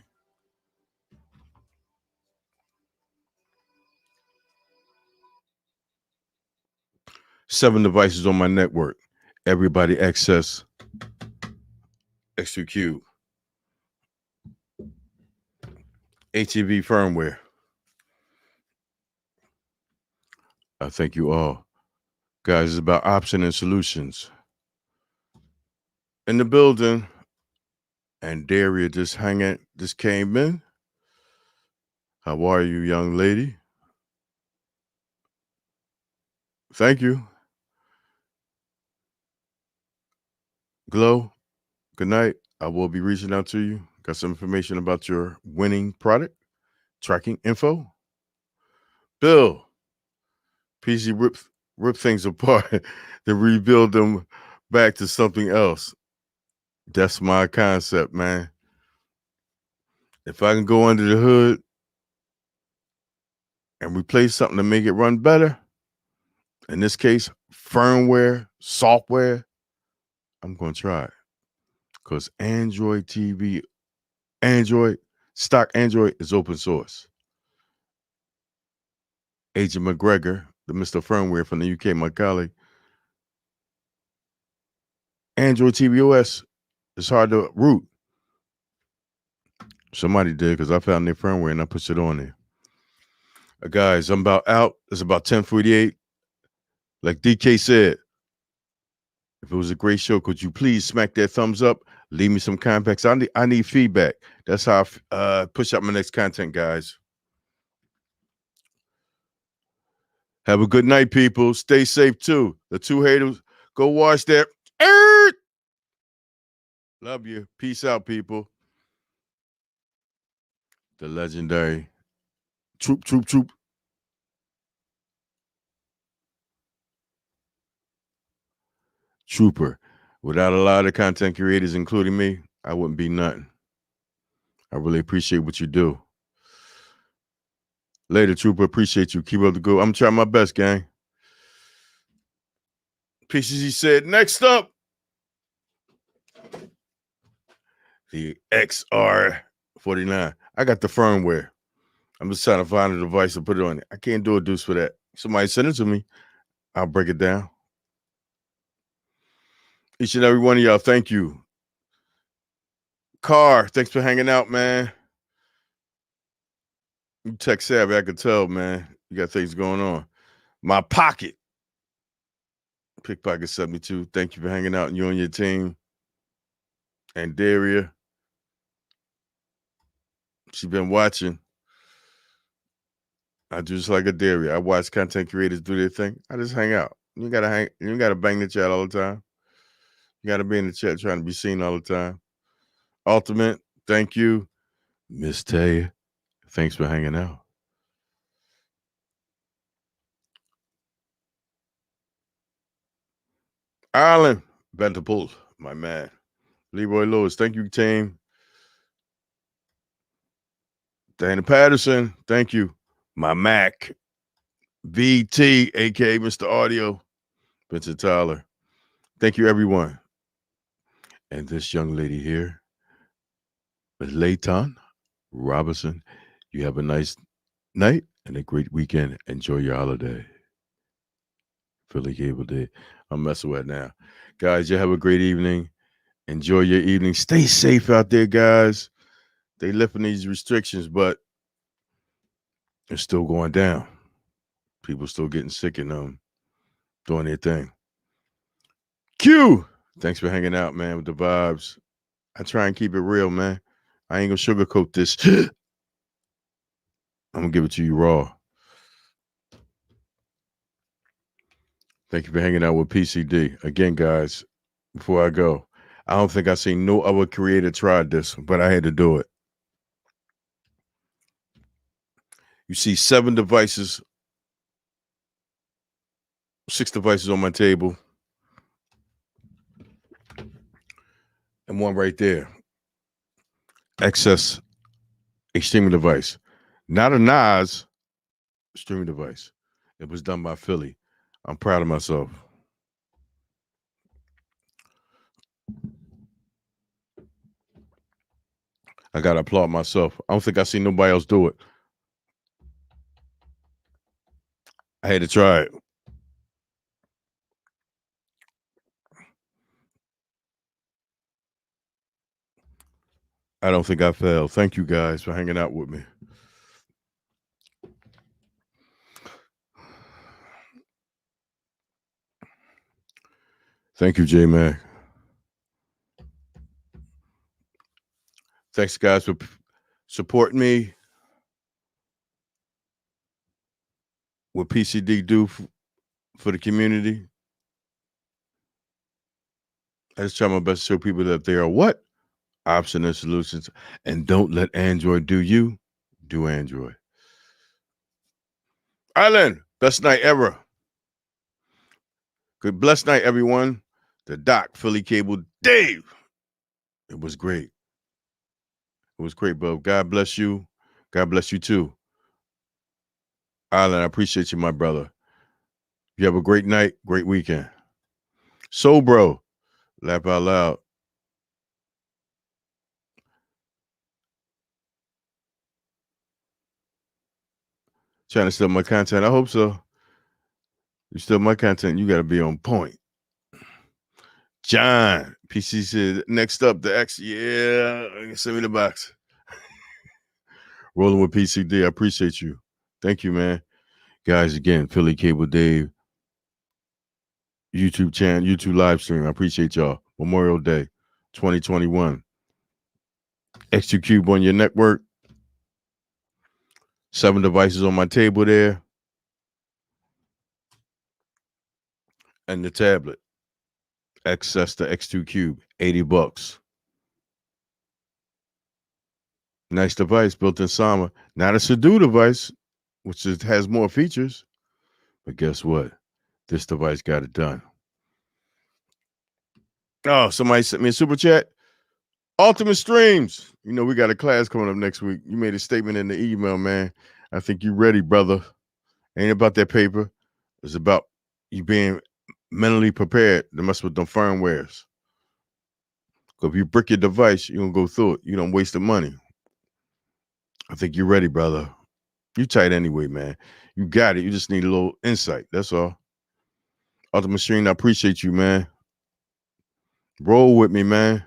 Seven devices on my network. Everybody access X2Q. HEV firmware. I thank you all. Guys, it's about option and solutions. In the building, and Daria just came in. How are you, young lady? Thank you. Glow, good night. I will be reaching out to you. Got some information about your winning product, tracking info. Bill, PC rip things apart, then rebuild them back to something else. That's my concept, man. If I can go under the hood and replace something to make it run better, in this case, firmware, software, I'm going to try it. Because stock Android is open source. Agent McGregor, the Mr. Firmware from the UK, my colleague. Android tvOS is hard to root. Somebody did because I found their firmware and I put it on there. Guys, I'm about out. It's about 10:48. Like DK said, if it was a great show, could you please smack that thumbs up? Leave me some comments. I need feedback. That's how I push out my next content, guys. Have a good night, people. Stay safe, too. The two haters, go watch that. Love you. Peace out, people. The legendary Troop. Trooper. Without a lot of content creators, including me, I wouldn't be nothing. I really appreciate what you do. Later, Trooper. Appreciate you. Keep up the good. I'm trying my best, gang. PCD said, next up, the XR49. I got the firmware. I'm just trying to find a device to put it on. I can't do a deuce for that. Somebody send it to me. I'll break it down. Each and every one of y'all, thank you. Car, thanks for hanging out, man. You tech savvy, I could tell, man. You got things going on. My pocket. Pickpocket 72. Thank you for hanging out, and you and your team. And Daria. She's been watching. I do just like a Daria. I watch content creators do their thing. I just hang out. You gotta bang the chat all the time. You gotta be in the chat trying to be seen all the time. Ultimate, thank you. Miss Taya, thanks for hanging out. Ireland, Vanderpool, my man. Leroy Lewis, thank you, team. Dana Patterson, thank you. My Mac. VT, aka Mr. Audio. Vincent Tyler. Thank you, everyone. And this young lady here, Layton Robinson. You have a nice night and a great weekend. Enjoy your holiday. Philly Cable Day. I'm messing with it now. Guys, you have a great evening. Enjoy your evening. Stay safe out there, guys. They lifting these restrictions, but it's still going down. People still getting sick and doing their thing. Q, thanks for hanging out, man, with the vibes. I try and keep it real, man. I ain't gonna sugarcoat this. I'm gonna give it to you raw. Thank you for hanging out with PCD. Again, guys, before I go, I don't think I seen no other creator tried this, but I had to do it. You see 6 devices on my table, and one right there. Excess a streaming device. Not a Nas streaming device. It was done by Philly. I'm proud of myself. I gotta applaud myself. I don't think I seen nobody else do it. I had to try it. I don't think I failed. Thank you guys for hanging out with me. Thank you, J-Mac. Thanks, guys, for supporting me. What PCD do for the community. I just try my best to show people that they are what? Option and solutions. And don't let Android do you. Do Android. Island, best night ever. Good blessed night, everyone. The Doc, Philly Cable, Dave. It was great. It was great, bro. God bless you. God bless you too. Island, I appreciate you, my brother. You have a great night, great weekend. So, bro, laugh out loud. Trying to steal my content. I hope so. You steal my content, you got to be on point. John, PC said, next up, the X. Yeah, send me the box. Rolling with PCD. I appreciate you. Thank you, man. Guys, again, Philly Cable Dave, YouTube channel, YouTube live stream. I appreciate y'all. Memorial Day 2021. X2 Cube on your network. 7 devices on my table there. And the tablet. Access to X2 Cube, $80. Nice device, built in Sama. Not a Sudo device, which has more features. But guess what? This device got it done. Oh, somebody sent me a super chat. Ultimate Streams. You know, we got a class coming up next week. You made a statement in the email, man. I think you ready, brother. Ain't about that paper. It's about you being mentally prepared to mess with them firmwares. Because if you brick your device, you're going to go through it. You don't waste the money. I think you're ready, brother. You tight anyway, man. You got it. You just need a little insight. That's all. Ultimate Machine, I appreciate you, man. Roll with me, man.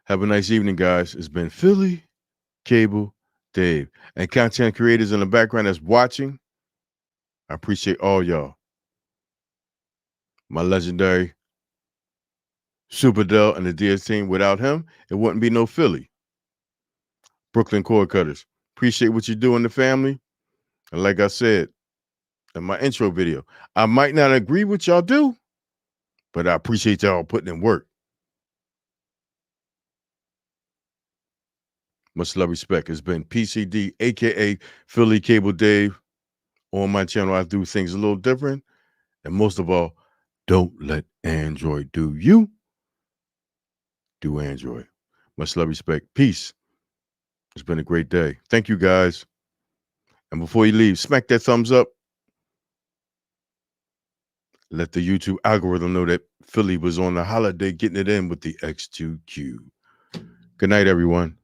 Have a nice evening, guys. It's been Philly, Cable, Dave, and content creators in the background that's watching. I appreciate all y'all. My legendary Super Dell and the DS team. Without him, it wouldn't be no Philly. Brooklyn Cord Cutters. Appreciate what you do in the family. And like I said in my intro video, I might not agree with y'all do, but I appreciate y'all putting in work. Much love, respect. It's been PCD, aka Philly Cable Dave. On my channel, I do things a little different. And most of all, don't let Android do you. Do Android. Much love, respect. Peace. It's been a great day. Thank you, guys. And before you leave, smack that thumbs up. Let the YouTube algorithm know that Philly was on the holiday getting it in with the X2Q. Good night, everyone.